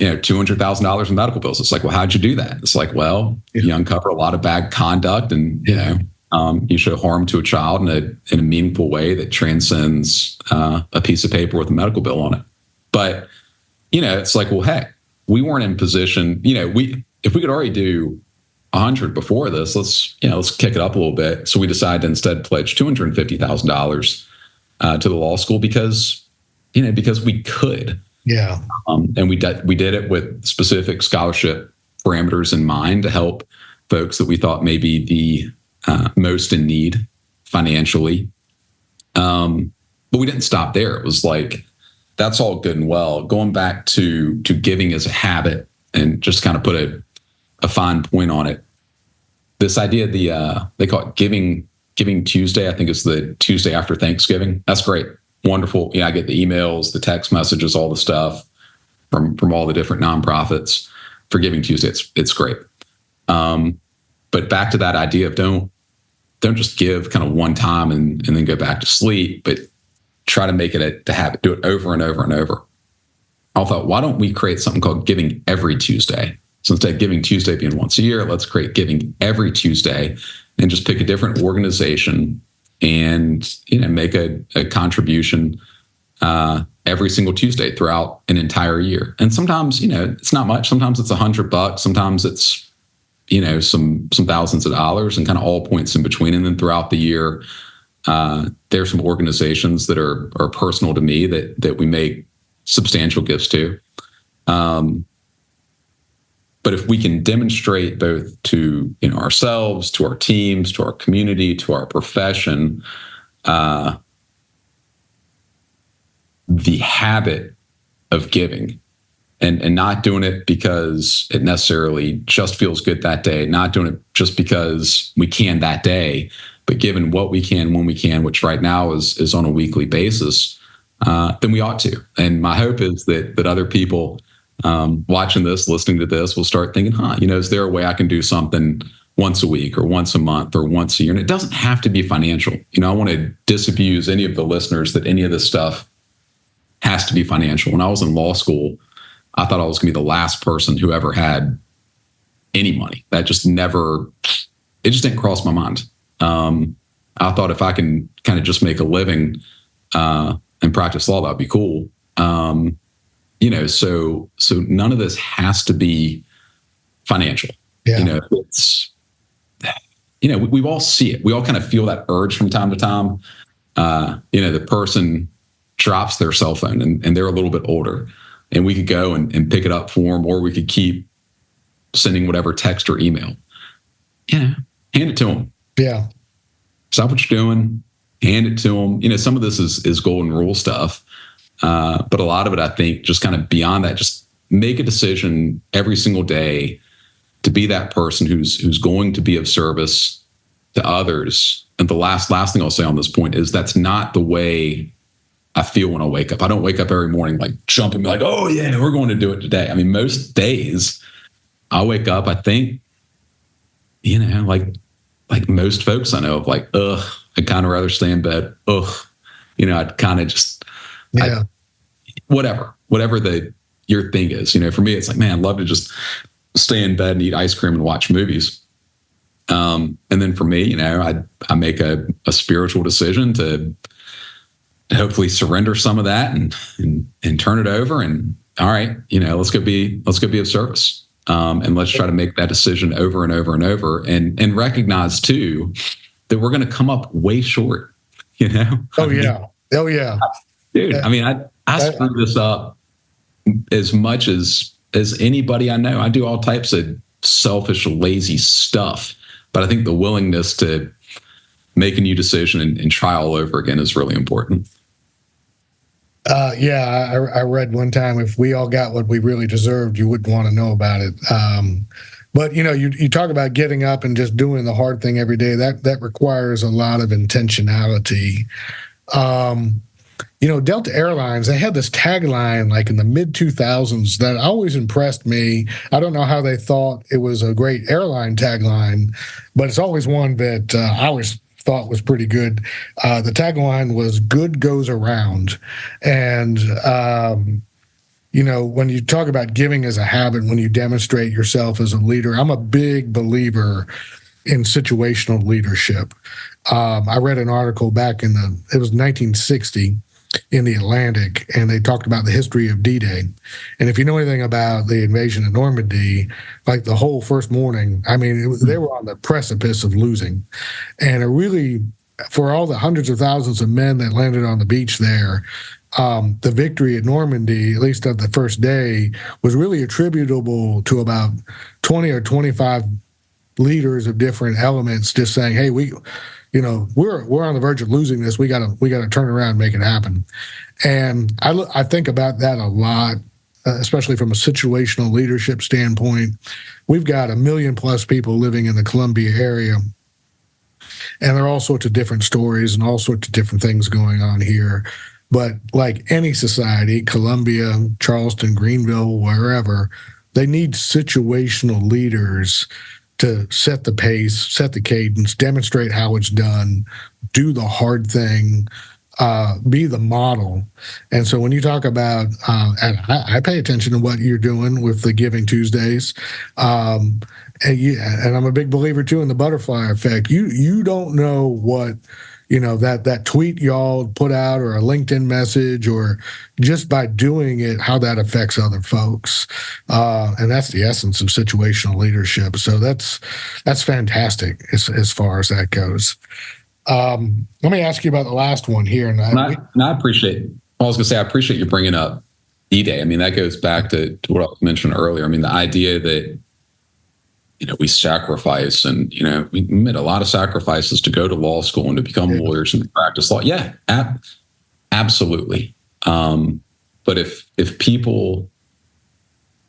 $200,000 in medical bills. It's like, well, how'd you do that? It's like, well, you uncover a lot of bad conduct and, you show harm to a child in a meaningful way that transcends a piece of paper with a medical bill on it. But, it's like, well, heck, we weren't in position, if we could already do 100 before this, let's kick it up a little bit. So we decided to instead pledge $250,000 to the law school because we could. Yeah. And we did it with specific scholarship parameters in mind to help folks that we thought may be the most in need financially. But we didn't stop there. It was like, that's all good and well. Going back to giving as a habit and just kind of put a fine point on it. This idea, they call it Giving Tuesday, I think it's the Tuesday after Thanksgiving. That's great. Wonderful. I get the emails, the text messages, all the stuff from all the different nonprofits for Giving Tuesday. It's great. But back to that idea of don't just give kind of one time and then go back to sleep, but try to make it a habit. Do it over and over and over. I thought, why don't we create something called Giving Every Tuesday? So instead of Giving Tuesday being once a year, let's create Giving Every Tuesday and just pick a different organization and make a contribution every single Tuesday throughout an entire year. And sometimes, it's not much. Sometimes it's $100. Sometimes it's, some thousands of dollars, and kind of all points in between. And then throughout the year, there's some organizations that are personal to me that we make substantial gifts to. But if we can demonstrate both to ourselves, to our teams, to our community, to our profession, the habit of giving, and not doing it because it necessarily just feels good that day, not doing it just because we can that day, but giving what we can when we can, which right now is on a weekly basis, then we ought to. And my hope is that other people watching this, listening to this, will start thinking, is there a way I can do something once a week or once a month or once a year? And it doesn't have to be financial. I want to disabuse any of the listeners that any of this stuff has to be financial. When I was in law school, I thought I was going to be the last person who ever had any money. That just didn't cross my mind. I thought if I can kind of just make a living and practice law, that'd be cool. So none of this has to be financial. Yeah. It's, we all see it. We all kind of feel that urge from time to time. The person drops their cell phone and they're a little bit older, and we could go and pick it up for them, or we could keep sending whatever text or email. Hand it to them. Yeah. Stop what you're doing. Hand it to them. Some of this is golden rule stuff. But a lot of it, I think, just kind of beyond that, just make a decision every single day to be that person who's going to be of service to others. And the last thing I'll say on this point is that's not the way I feel when I wake up. I don't wake up every morning like jumping, and be like, oh yeah, we're going to do it today. I mean, most days I wake up, I think, like most folks I know, of like, I'd kind of rather stay in bed. I'd kind of just, whatever your thing is. For me, it's like, man, I'd love to just stay in bed and eat ice cream and watch movies. And then for me, I make a spiritual decision to hopefully surrender some of that and turn it over. And all right, let's go be of service. And let's try to make that decision over and over and over, and recognize too that we're going to come up way short. Oh yeah. Dude, I mean, I screw this up as much as anybody I know. I do all types of selfish, lazy stuff, but I think the willingness to make a new decision and try all over again is really important. I read one time, if we all got what we really deserved, you wouldn't want to know about it. But you talk about getting up and just doing the hard thing every day. That requires a lot of intentionality. Delta Airlines, they had this tagline like in the mid 2000s that always impressed me. I don't know how they thought it was a great airline tagline, but it's always one that I always thought was pretty good. The tagline was "Good goes around," and when you talk about giving as a habit, when you demonstrate yourself as a leader, I'm a big believer in situational leadership. I read an article back it was 1960 in the Atlantic, and they talked about the history of D-Day. And if you know anything about the invasion of Normandy, like the whole first morning, I mean, they were on the precipice of losing. And it really, for all the hundreds of thousands of men that landed on the beach there, the victory at Normandy, at least at the first day, was really attributable to about 20 or 25 leaders of different elements just saying, hey, we're on the verge of losing this. We gotta turn around and make it happen. And I think about that a lot, especially from a situational leadership standpoint. We've got 1 million plus people living in the Columbia area, and there are all sorts of different stories and all sorts of different things going on here. But like any society, Columbia, Charleston, Greenville, wherever, they need situational leaders to set the pace, set the cadence, demonstrate how it's done, do the hard thing, be the model. And so when you talk about, and I pay attention to what you're doing with the Giving Tuesdays, and I'm a big believer too in the butterfly effect. You don't know what that tweet y'all put out, or a LinkedIn message, or just by doing it, how that affects other folks. And that's the essence of situational leadership. So that's fantastic as far as that goes. Let me ask you about the last one here. And I appreciate, I was going to say, I appreciate you bringing up D-Day. I mean, that goes back to what I mentioned earlier. I mean, the idea that, we sacrifice and, we made a lot of sacrifices to go to law school and to become lawyers and practice law. Yeah, absolutely. But if people,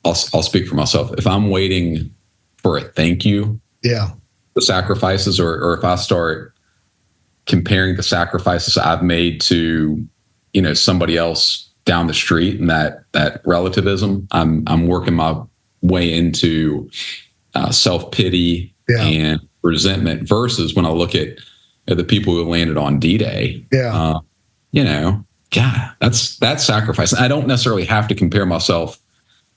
I'll speak for myself. If I'm waiting for a thank you, the sacrifices, or if I start comparing the sacrifices I've made to, somebody else down the street, and that relativism, I'm working my way into self-pity and resentment, versus when I look at the people who landed on D-Day, God, that's sacrifice. I don't necessarily have to compare myself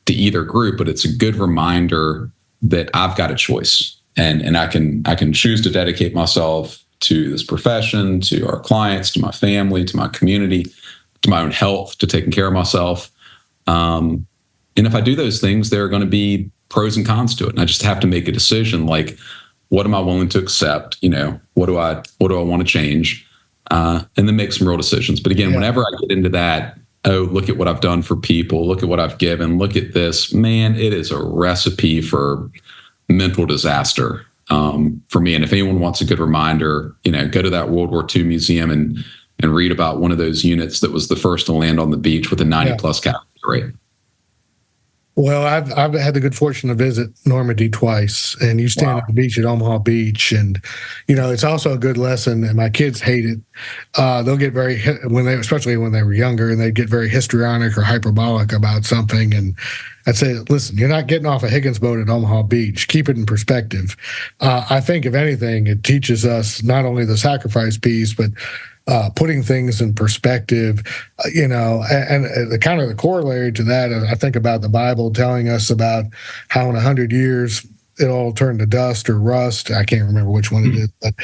to either group, but it's a good reminder that I've got a choice, and I can choose to dedicate myself to this profession, to our clients, to my family, to my community, to my own health, to taking care of myself. And if I do those things, there are going to be pros and cons to it. And I just have to make a decision, like, what am I willing to accept? What do I want to change? And then make some real decisions. But again, whenever I get into that, look at what I've done for people, look at what I've given, look at this, man, it is a recipe for mental disaster for me. And if anyone wants a good reminder, go to that World War II museum and read about one of those units that was the first to land on the beach with a 90+ casualty rate. Well, I've had the good fortune to visit Normandy twice, and you stand at the beach at Omaha Beach, and it's also a good lesson. And my kids hate it. They'll get especially when they were younger, and they get very histrionic or hyperbolic about something. And I'd say, listen, you're not getting off a Higgins boat at Omaha Beach. Keep it in perspective. I think, if anything, it teaches us not only the sacrifice piece, but putting things in perspective, and the kind of the corollary to that, I think about the Bible telling us about how in 100 years it all turned to dust or rust. I can't remember which one it is, but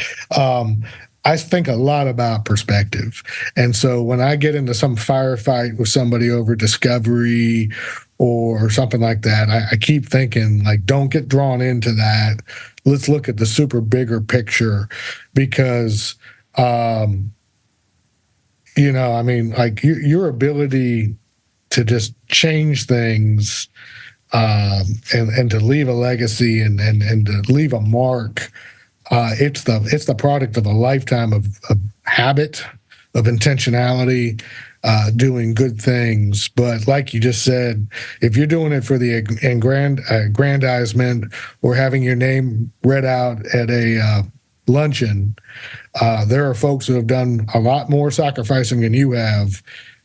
I think a lot about perspective. And so when I get into some firefight with somebody over discovery or something like that, I keep thinking, like, don't get drawn into that. Let's look at the super bigger picture, because your ability to just change things and to leave a legacy and to leave a mark, it's the product of a lifetime of habit, of intentionality, doing good things. But like you just said, if you're doing it for the aggrandizement or having your name read out at a luncheon, there are folks who have done a lot more sacrificing than you have.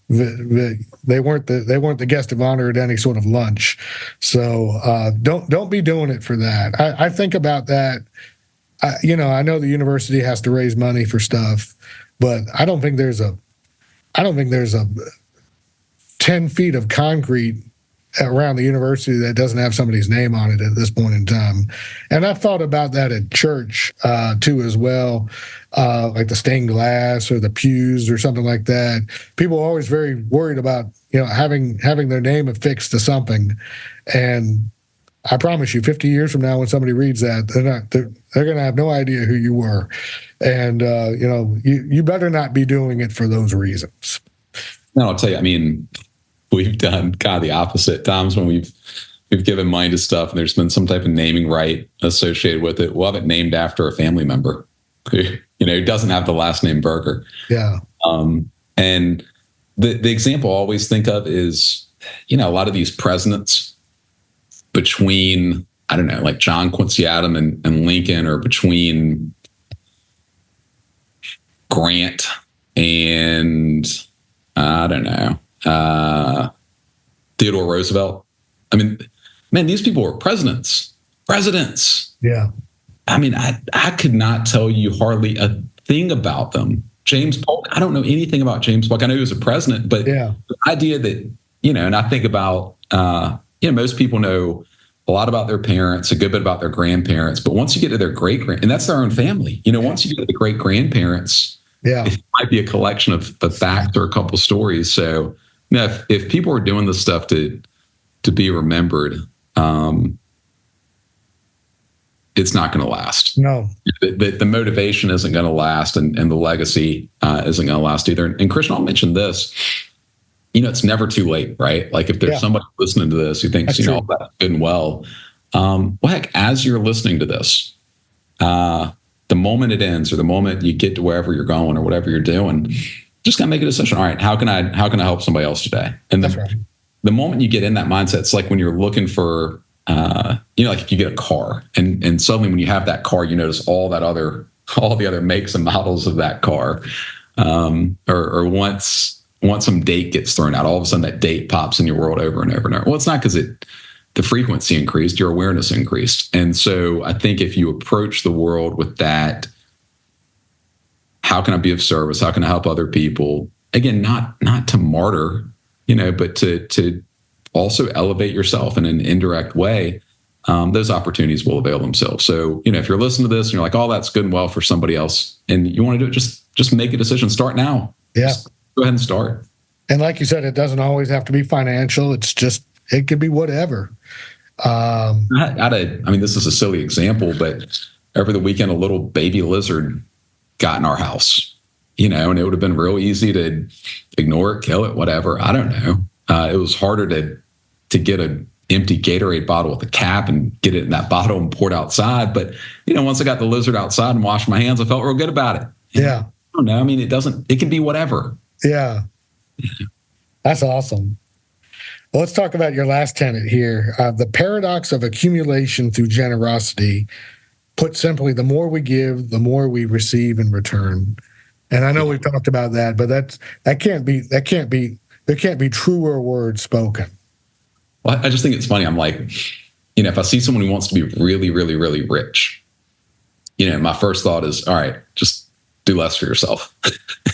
They weren't the guest of honor at any sort of lunch. So don't be doing it for that. I think about that. I know the university has to raise money for stuff, but I don't think there's a 10 feet of concrete around the university that doesn't have somebody's name on it at this point in time. And I've thought about that at church too as well, like the stained glass or the pews or something like that. People are always very worried about having their name affixed to something. And I promise you, 50 years from now, when somebody reads that, they're going to have no idea who you were. And you better not be doing it for those reasons. No, I'll tell you, I mean, we've done kind of the opposite. Times when we've given money to stuff and there's been some type of naming right associated with it. We'll have it named after a family member who doesn't have the last name Berger. Yeah. And the example I always think of is, a lot of these presidents between, I don't know, like John Quincy Adams and Lincoln, or between Grant and I don't know, Theodore Roosevelt. I mean, man, these people were presidents. Yeah. I mean, I could not tell you hardly a thing about them. James Polk, I don't know anything about James Polk. I know he was a president, but the idea that, and I think about, most people know a lot about their parents, a good bit about their grandparents, but once you get to their great-grand, and that's their own family, once you get to the great-grandparents, Yeah. It might be a collection of facts or a couple stories. So, if people are doing this stuff to be remembered, it's not going to last. No. The motivation isn't going to last, and the legacy isn't going to last either. And Christian, I'll mention this. It's never too late, right? Like if there's somebody listening to this who thinks, that's good and well, heck, as you're listening to this, the moment it ends or the moment you get to wherever you're going or whatever you're doing, just gotta make a decision. All right, how can I help somebody else today? And the moment you get in that mindset, it's like when you're looking for, like if you get a car and suddenly when you have that car, you notice all the other makes and models of that car, or once some date gets thrown out, all of a sudden that date pops in your world over and over and over. Well, it's not because the frequency increased, your awareness increased. And so I think if you approach the world with that, how can I be of service? How can I help other people? Again, not to martyr, but to also elevate yourself in an indirect way, those opportunities will avail themselves. So, if you're listening to this and you're like, oh, that's good and well for somebody else, and you want to do it, just make a decision. Start now. Yeah. Just go ahead and start. And like you said, it doesn't always have to be financial. It could be whatever. This is a silly example, but over the weekend, a little baby lizard got in our house, and it would have been real easy to ignore it, kill it, whatever. I don't know. It was harder to get an empty Gatorade bottle with a cap and get it in that bottle and pour it outside. But, once I got the lizard outside and washed my hands, I felt real good about it. Yeah. I don't know. It can be whatever. Yeah. That's awesome. Well, let's talk about your last tenet here. The paradox of accumulation through generosity. Put simply, the more we give, the more we receive in return. And I know we've talked about that, but there can't be truer words spoken. Well, I just think it's funny. I'm like, if I see someone who wants to be really, really, really rich, my first thought is, all right, just do less for yourself.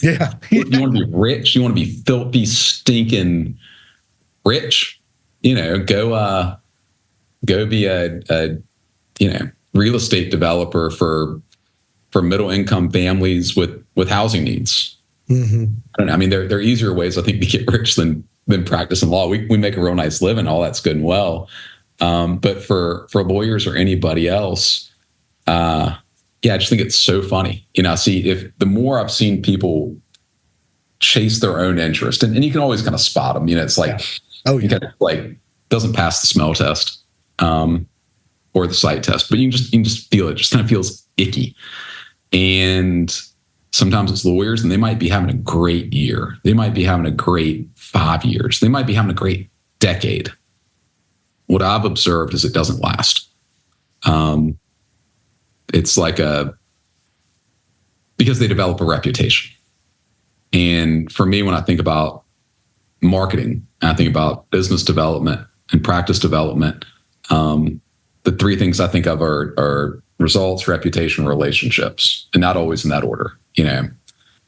Yeah. You want to be rich? You want to be filthy, stinking rich? Go be a real estate developer for middle income families with housing needs. Mm-hmm. I don't know. There are easier ways, I think, to get rich than practicing law. We make a real nice living. All that's good and well. But for lawyers or anybody else, I just think it's so funny. The more I've seen people chase their own interest, and you can always kind of spot them. It's like, you kind of like doesn't pass the smell test, or the sight test, but you can just feel it. Just kind of feels icky. And sometimes it's lawyers, and they might be having a great year. They might be having a great 5 years. They might be having a great decade. What I've observed is it doesn't last. It's like because they develop a reputation. And for me, when I think about marketing, I think about business development and practice development, the three things I think of are results, reputation, relationships, and not always in that order. The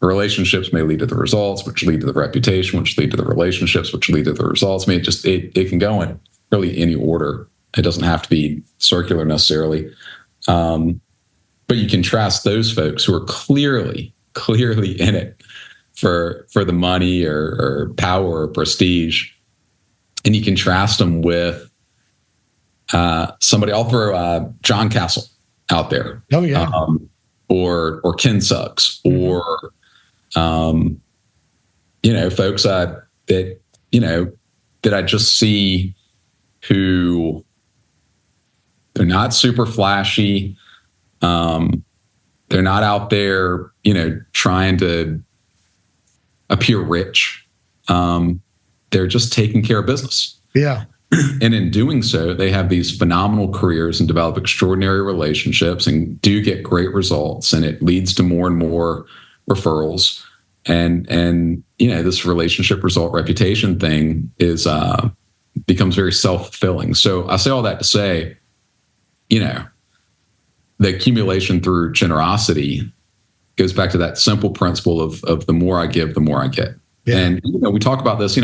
relationships may lead to the results, which lead to the reputation, which lead to the relationships, which lead to the results. It can go in really any order. It doesn't have to be circular necessarily. But you contrast those folks who are clearly in it for the money or power or prestige, and you contrast them with somebody. I'll throw John Castle out there. Oh yeah. Or Ken Suggs, or folks that I just see who they're not super flashy. They're not out there, trying to appear rich. They're just taking care of business. Yeah. And in doing so, they have these phenomenal careers and develop extraordinary relationships and do get great results. And it leads to more and more referrals. And this relationship result reputation thing is becomes very self-fulfilling. So I say all that to say, the accumulation through generosity goes back to that simple principle of the more I give, the more I get. Yeah. And we talk about this.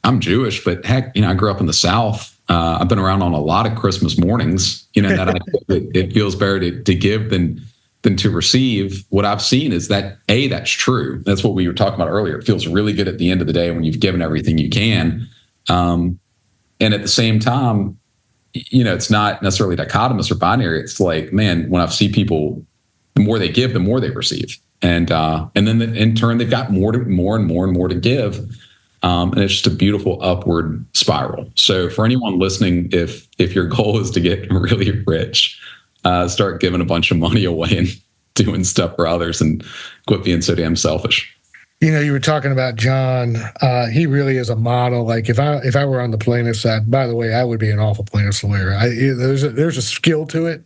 I'm Jewish, but heck, I grew up in the South. I've been around on a lot of Christmas mornings. That it feels better to give than than to receive. What I've seen is that that's true. That's what we were talking about earlier. It feels really good at the end of the day when you've given everything you can. And at the same time, it's not necessarily dichotomous or binary. It's like, man, when I see people, the more they give, the more they receive. And then in turn, they've got more and more to give. And it's just a beautiful upward spiral. So for anyone listening, if your goal is to get really rich, start giving a bunch of money away and doing stuff for others and quit being so damn selfish. You were talking about John. He really is a model. Like if I were on the plaintiff side, by the way, I would be an awful plaintiff's lawyer. There's a skill to it.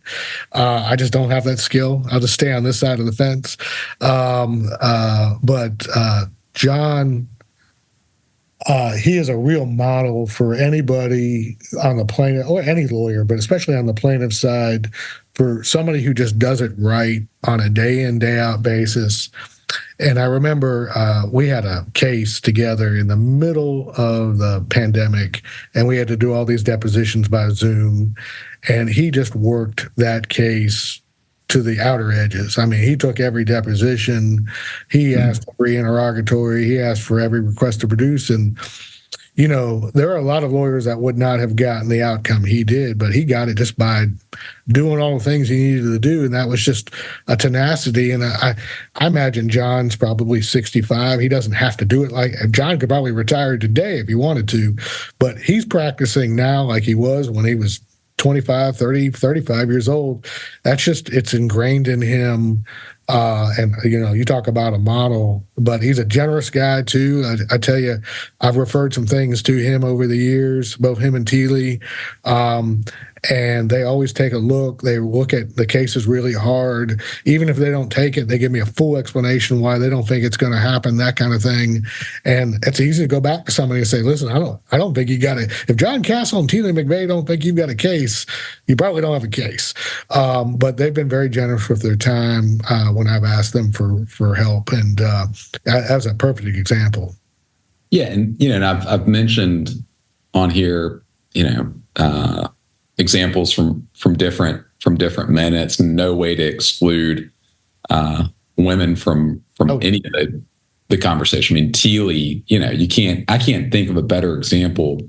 I just don't have that skill. I'll just stay on this side of the fence. But John, he is a real model for anybody on the plaintiff, or any lawyer, but especially on the plaintiff side, for somebody who just does it right on a day in, day out basis. And I remember we had a case together in the middle of the pandemic, and we had to do all these depositions by Zoom. And he just worked that case to the outer edges. I mean, he took every deposition. He asked every interrogatory. He asked for every request to produce. And, there are a lot of lawyers that would not have gotten the outcome he did, but he got it just by doing all the things he needed to do. And that was just a tenacity. And I imagine John's probably 65. He doesn't have to do it John could probably retire today if he wanted to, but he's practicing now like he was when he was 25, 30, 35 years old. It's ingrained in him. And, you talk about a model, but he's a generous guy too. I tell you, I've referred some things to him over the years, both him and Teely. And they always take a look. They look at the cases really hard. Even if they don't take it, they give me a full explanation why they don't think it's going to happen, that kind of thing. And it's easy to go back to somebody and say, listen, I don't think you got it. If John Castle and Teely McVeigh don't think you've got a case, you probably don't have a case. But they've been very generous with their time when I've asked them for help. And that's a perfect example. Yeah. And, I've mentioned on here, examples from different men. It's no way to exclude women from any of the conversation. I mean, Teely, I can't think of a better example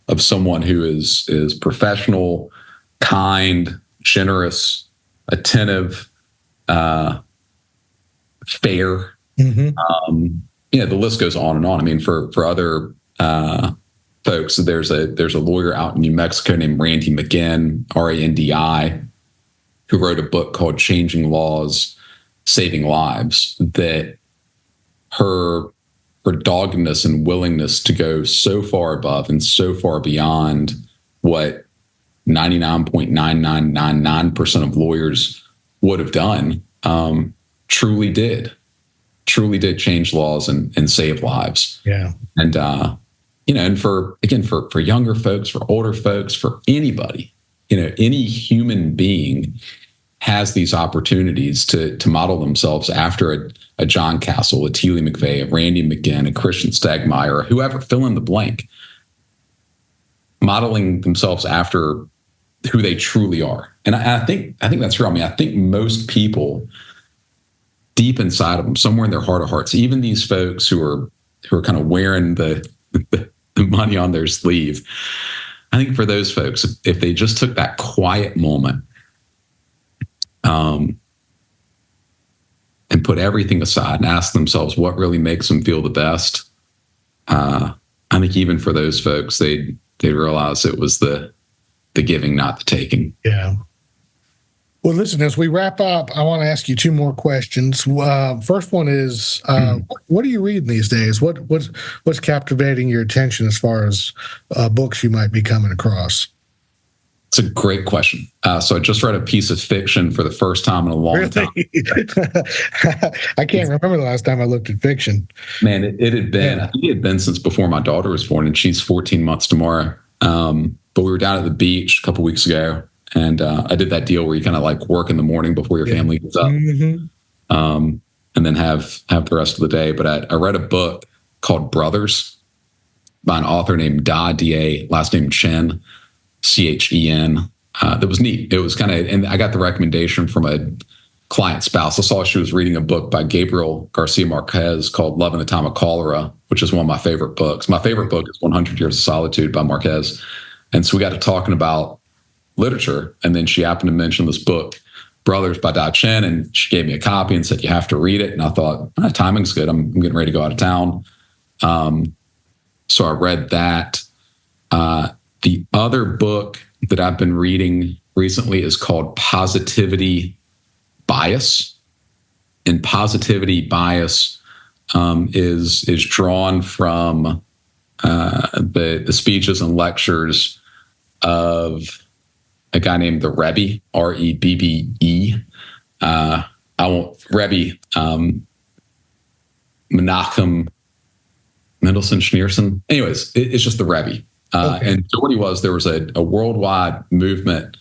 of someone who is professional, kind, generous, attentive, fair. Mm-hmm. The list goes on and on. I mean, for other folks, there's a lawyer out in New Mexico named Randy McGinn, RANDI, who wrote a book called Changing Laws, Saving Lives, that her doggedness and willingness to go so far above and so far beyond what 99.9999% of lawyers would have done, truly did change laws and save lives. Yeah. And, and for younger folks, for older folks, for anybody, any human being has these opportunities to model themselves after a John Castle, a Teely McVeigh, a Randy McGinn, a Christian Stegmaier, or whoever, fill in the blank, modeling themselves after who they truly are. And I think that's true. I mean, I think most people deep inside of them, somewhere in their heart of hearts, even these folks who are kind of wearing the money on their sleeve, I think for those folks, if they just took that quiet moment and put everything aside and ask themselves what really makes them feel the best, I think even for those folks, they'd realize it was the giving, not the taking. Yeah. Well, listen, as we wrap up, I want to ask you two more questions. First one is, what are you reading these days? What's captivating your attention as far as books you might be coming across? It's a great question. So I just read a piece of fiction for the first time in a long time. I can't remember the last time I looked at fiction. Man, it had been, I think it had been since before my daughter was born, and she's 14 months tomorrow. But we were down at the beach a couple weeks ago, and I did that deal where you kind of like work in the morning before your family gets up, and then have the rest of the day. But I read a book called Brothers by an author named Da, D-A, last name Chen, C-H-E-N. That was neat. It was kind of, and I got the recommendation from a client's spouse. I saw she was reading a book by Gabriel Garcia Marquez called Love in a Time of Cholera, which is one of my favorite books. My favorite book is 100 Years of Solitude by Marquez. And so we got to talking about literature. And then she happened to mention this book, Brothers by Da Chen, and she gave me a copy and said, you have to read it. And I thought, timing's good. I'm getting ready to go out of town. So I read that. The other book that I've been reading recently is called Positivity Bias. And Positivity Bias is drawn from the speeches and lectures of a guy named the Rebbe, R-E-B-B-E. I won't, Rebbe, Menachem Mendelssohn Schneerson. Anyways, it's just the Rebbe. Okay. And so what he was, there was a worldwide movement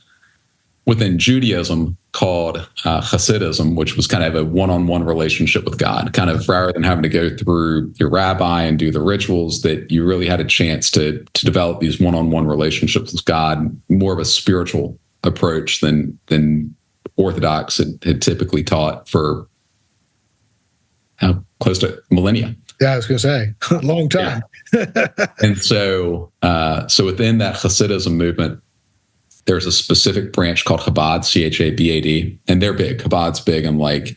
within Judaism called Hasidism, which was kind of a one-on-one relationship with God, kind of rather than having to go through your rabbi and do the rituals, that you really had a chance to develop these one-on-one relationships with God, more of a spiritual approach than Orthodox had typically taught for close to millennia. Yeah, I was going to say, long time. Yeah. And so within that Hasidism movement, there's a specific branch called Chabad, Chabad, and they're big. Chabad's big. I'm like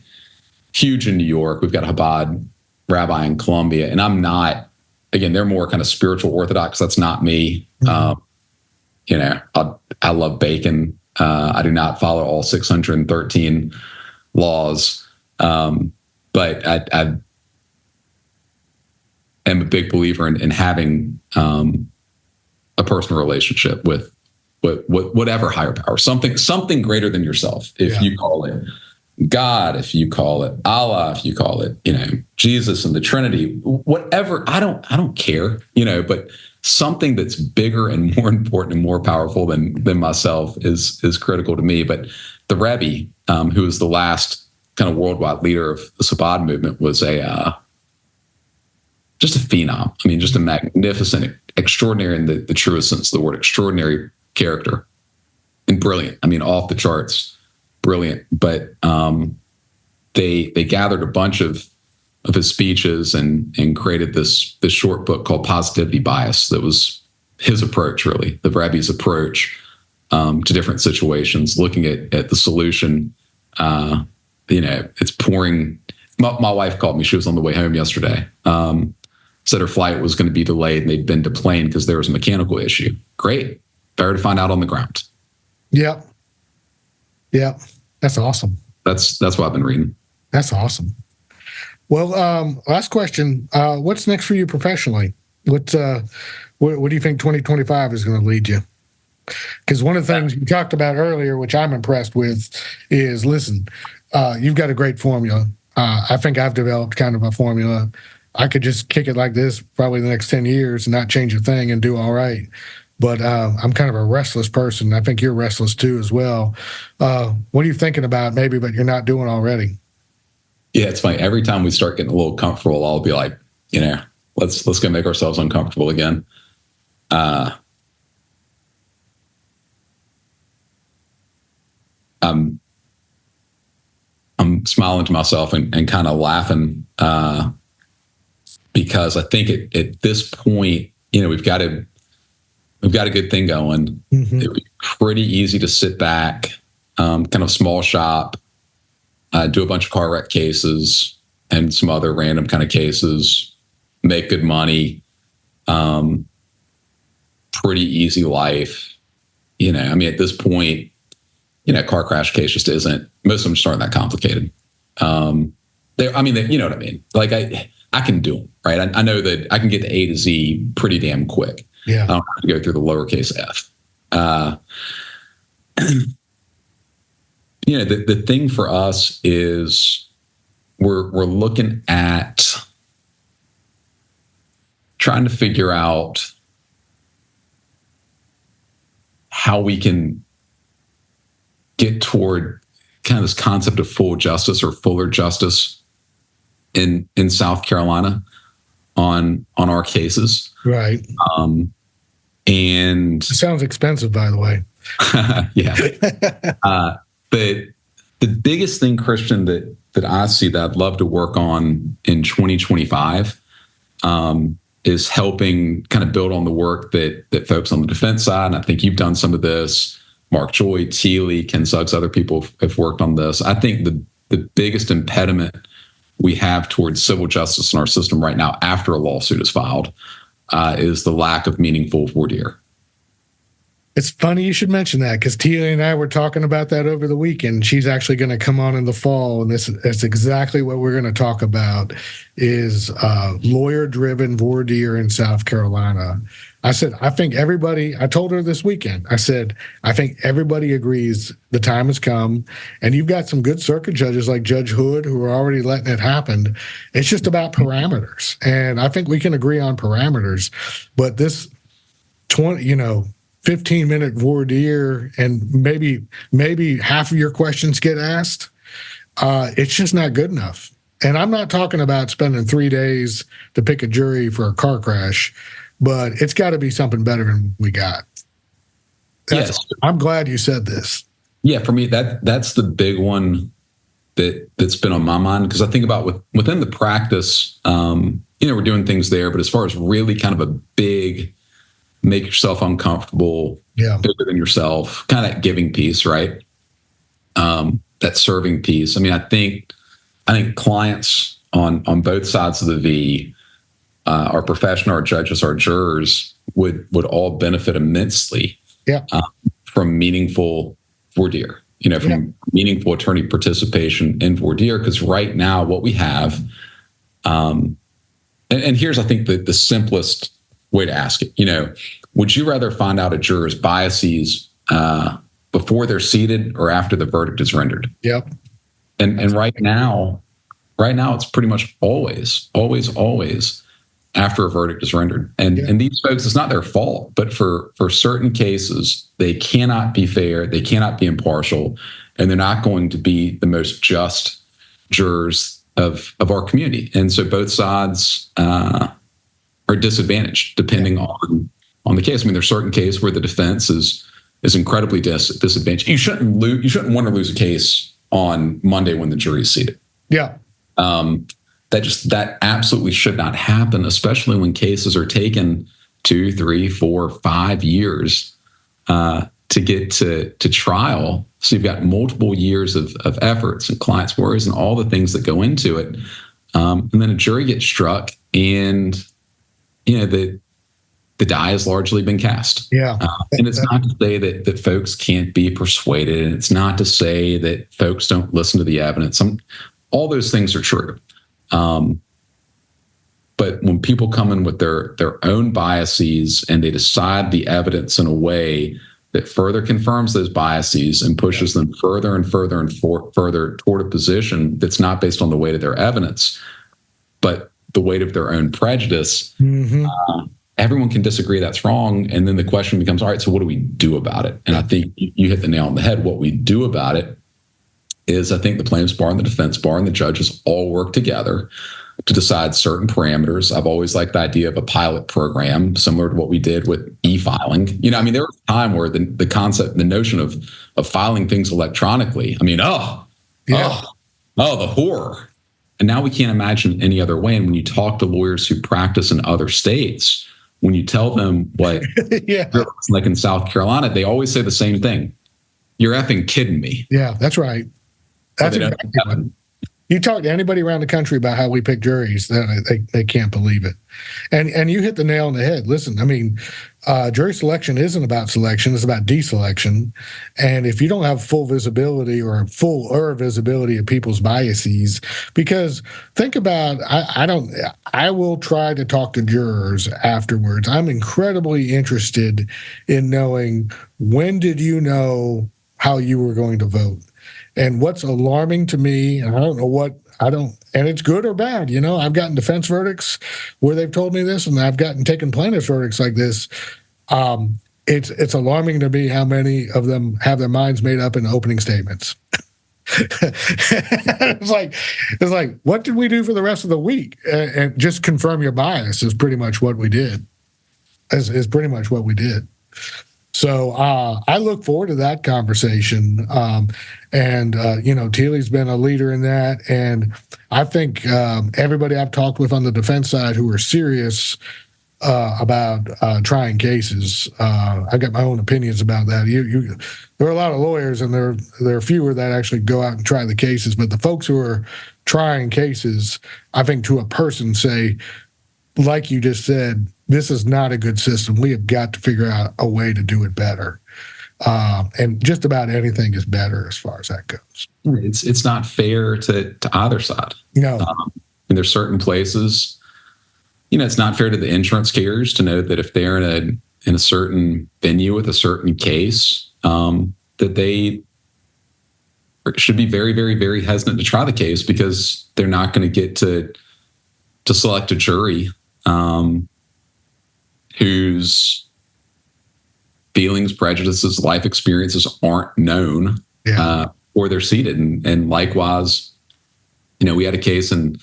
huge in New York. We've got a Chabad rabbi in Columbia, and I'm not, again, they're more kind of spiritual Orthodox. That's not me. Mm-hmm. I love bacon. I do not follow all 613 laws. But I am a big believer in having a personal relationship with whatever higher power, something greater than yourself. If you call it God, if you call it Allah, if you call it, Jesus and the Trinity, whatever, I don't care, but something that's bigger and more important and more powerful than myself is critical to me. But the Rebbe, who was the last kind of worldwide leader of the Chabad movement, was just a phenom. I mean, just a magnificent, extraordinary in the truest sense of the word, extraordinary character, and brilliant. I mean, off the charts, brilliant. But they gathered a bunch of his speeches and created this short book called Positivity Bias. That was his approach, really, the Rebbe's approach to different situations, looking at the solution. It's pouring. My wife called me. She was on the way home yesterday. Said her flight was going to be delayed and they'd been deplaned because there was a mechanical issue. Great. Better to find out on the ground. Yep. That's awesome. That's what I've been reading. That's awesome. Well, last question. What's next for you professionally? What do you think 2025 is going to lead you? Because one of the things you talked about earlier, which I'm impressed with, is, listen, you've got a great formula. I think I've developed kind of a formula. I could just kick it like this probably the next 10 years and not change a thing and do all right. But I'm kind of a restless person. I think you're restless too as well. What are you thinking about maybe, but you're not doing already? Yeah, it's funny. Every time we start getting a little comfortable, I'll be like, let's go make ourselves uncomfortable again. I'm smiling to myself and kind of laughing because I think at this point, we've got a good thing going. Mm-hmm. It'd be pretty easy to sit back, kind of small shop, do a bunch of car wreck cases and some other random kind of cases, make good money, pretty easy life. At this point, car crash case just isn't, most of them just aren't that complicated. You know what I mean? Like I can do them, right? I know that I can get to A to Z pretty damn quick. Yeah. I don't have to go through the lowercase f. The thing for us is we're looking at trying to figure out how we can get toward kind of this concept of full justice or fuller justice in South Carolina on our cases. Right. And it sounds expensive, by the way. Yeah. But the biggest thing, Christian, that I see that I'd love to work on in 2025 is helping kind of build on the work that folks on the defense side, and I think you've done some of this, Mark Joy, Teely, Ken Suggs, other people have worked on this. I think the biggest impediment we have towards civil justice in our system right now after a lawsuit is filed is the lack of meaningful voir dire. It's funny you should mention that, because Tia and I were talking about that over the weekend. She's actually going to come on in the fall, and that's exactly what we're going to talk about is lawyer-driven voir dire in South Carolina. I said, I told her this weekend, I said, I think everybody agrees the time has come, and you've got some good circuit judges like Judge Hood who are already letting it happen. It's just about parameters, and I think we can agree on parameters, but this 15-minute voir dire and maybe half of your questions get asked, it's just not good enough. And I'm not talking about spending 3 days to pick a jury for a car crash, but it's got to be something better than we got. Yes. I'm glad you said this. Yeah, for me, that's the big one that's been on my mind, because I think about within the practice, we're doing things there, but as far as really kind of a big make yourself uncomfortable, bigger than yourself, kind of that giving piece, right? That serving piece. I mean, I think clients on both sides of the V, our profession, our judges, our jurors would all benefit immensely from meaningful voir dire, from meaningful attorney participation in voir dire. Because right now what we have, and here's, I think, the simplest way to ask it, would you rather find out a juror's biases before they're seated or after the verdict is rendered? Yep. And right now it's pretty much always after a verdict is rendered. And these folks, it's not their fault, but for certain cases, they cannot be fair, they cannot be impartial, and they're not going to be the most just jurors of our community. And so both sides are disadvantaged depending on the case. I mean, there's certain cases where the defense is incredibly disadvantaged. You shouldn't want to lose a case on Monday when the jury is seated. Yeah. That absolutely should not happen, especially when cases are taken 2, 3, 4, 5 years to get to trial. So you've got multiple years of efforts and clients' worries and all the things that go into it. And then a jury gets struck, and the die has largely been cast. Yeah. And it's not to say that folks can't be persuaded, and it's not to say that folks don't listen to the evidence. All those things are true. But when people come in with their own biases and they decide the evidence in a way that further confirms those biases and pushes them further and further and further toward a position that's not based on the weight of their evidence, but the weight of their own prejudice, everyone can disagree that's wrong. And then the question becomes, all right, so what do we do about it? And I think you hit the nail on the head. What we do about it is, I think the plaintiff's bar and the defense bar and the judges all work together to decide certain parameters. I've always liked the idea of a pilot program, similar to what we did with e-filing. There was a time where the concept, the notion of filing things electronically, the horror. And now we can't imagine any other way. And when you talk to lawyers who practice in other states, when you tell them what it's like in South Carolina, they always say the same thing. You're effing kidding me. Yeah, that's right. That's exactly right. You talk to anybody around the country about how we pick juries, they can't believe it. And you hit the nail on the head. Listen, jury selection isn't about selection; it's about deselection. And if you don't have full visibility or fuller visibility of people's biases, because think about, I will try to talk to jurors afterwards. I'm incredibly interested in knowing, when did you know how you were going to vote? And what's alarming to me, and and it's good or bad, I've gotten defense verdicts where they've told me this, and I've taken plaintiff's verdicts like this. It's alarming to me how many of them have their minds made up in opening statements. It's like, what did we do for the rest of the week? And just confirm your bias is pretty much what we did. Is pretty much what we did. So I look forward to that conversation. Teely's been a leader in that. And I think everybody I've talked with on the defense side who are serious about trying cases, I got my own opinions about that. There are a lot of lawyers, and there are fewer that actually go out and try the cases. But the folks who are trying cases, I think to a person say, like you just said, this is not a good system. We have got to figure out a way to do it better. And just about anything is better as far as that goes. It's not fair to either side. No. And there's certain places, it's not fair to the insurance carriers to know that if they're in a certain venue with a certain case, that they should be very, very, very hesitant to try the case because they're not going to get to select a jury whose feelings, prejudices, life experiences aren't known, or they're seated. And likewise, we had a case in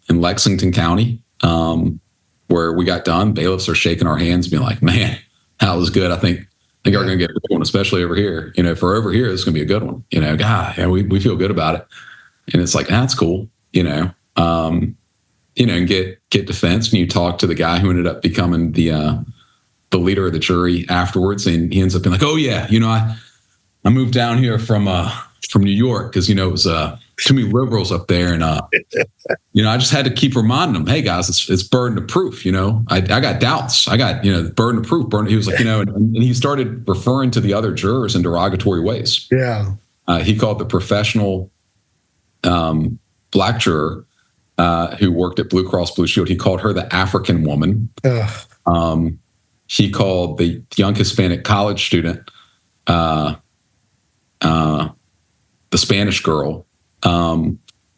Lexington County where we got done. Bailiffs are shaking our hands, being like, "Man, that was good. I think we're going to get a good one, especially over here. For over here, it's going to be a good one. We feel good about it." And it's like, that's cool. And get defense, and you talk to the guy who ended up becoming the leader of the jury afterwards, and he ends up being like, "Oh yeah, I moved down here from New York because it was too many liberals up there, and I just had to keep reminding them, hey guys, it's burden of proof. I got doubts. I got burden of proof. He was like, and he started referring to the other jurors in derogatory ways. Yeah, he called the professional black juror who worked at Blue Cross Blue Shield. He called her the African woman. He called the young Hispanic college student the Spanish girl.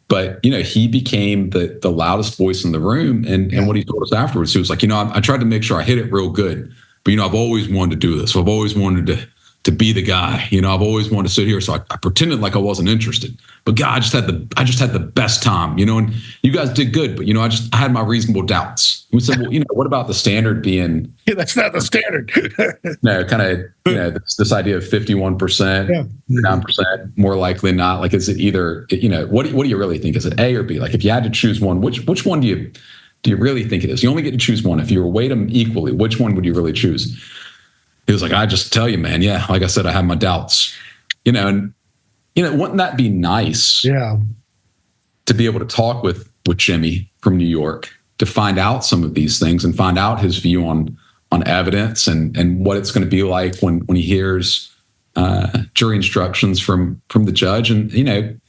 But he became the loudest voice in the room. And what he told us afterwards, he was like, I tried to make sure I hit it real good, but I've always wanted to do this. I've always wanted to be the guy. I've always wanted to sit here. So I pretended like I wasn't interested. But God, I just had the best time, and you guys did good, but I had my reasonable doubts. We said, well, what about the standard being? Yeah, that's not the standard. No, kind of, this idea of 51%, 9% more likely than not. Like, is it either, what do you really think? Is it A or B? Like, if you had to choose one, which one do you really think it is? You only get to choose one. If you were weighed them equally, which one would you really choose? He was like, I just tell you, man. Yeah, like I said, I have my doubts. And wouldn't that be nice? Yeah. To be able to talk with Jimmy from New York to find out some of these things and find out his view on evidence and what it's going to be like when he hears jury instructions from the judge. And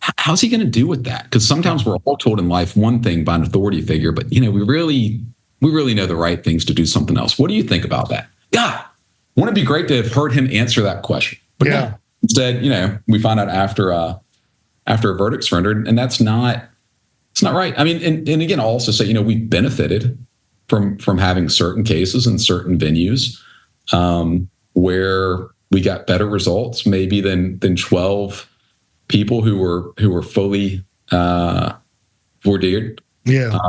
how's he going to do with that? Because sometimes we're all told in life one thing by an authority figure, but we really know the right things to do something else. What do you think about that? God, wouldn't it be great to have heard him answer that question? But yeah. Instead, we find out after a verdict's rendered, and it's not right. I mean, and again, I'll also say, we've benefited from having certain cases in certain venues where we got better results maybe than 12 people who were fully vordeered. Yeah.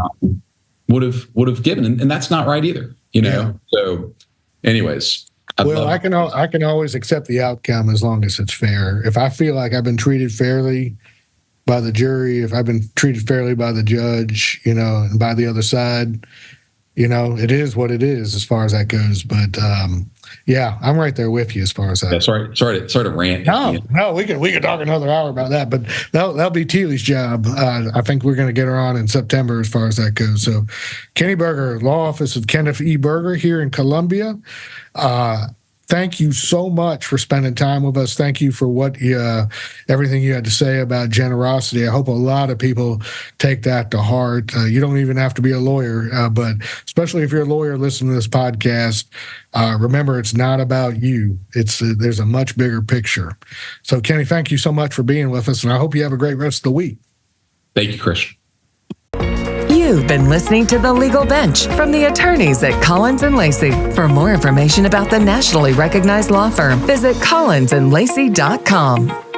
Would have given, and that's not right either. Yeah. So, anyways. I can always accept the outcome as long as it's fair. If I feel like I've been treated fairly by the jury, if I've been treated fairly by the judge, and by the other side, it is what it is as far as that goes. But yeah, I'm right there with you as far as that. Yeah, sorry to rant. No, we could talk another hour about that, but that'll be Teely's job. I think we're going to get her on in September as far as that goes. So, Kenny Berger, Law Office of Kenneth E. Berger here in Columbia. Thank you so much for spending time with us. Thank you for everything you had to say about generosity. I hope a lot of people take that to heart. You don't even have to be a lawyer, but especially if you're a lawyer listening to this podcast, remember it's not about you. There's a much bigger picture. So, Kenny, thank you so much for being with us, and I hope you have a great rest of the week. Thank you, Christian. You've been listening to The Legal Bench from the attorneys at Collins & Lacy. For more information about the nationally recognized law firm, visit collinsandlacy.com.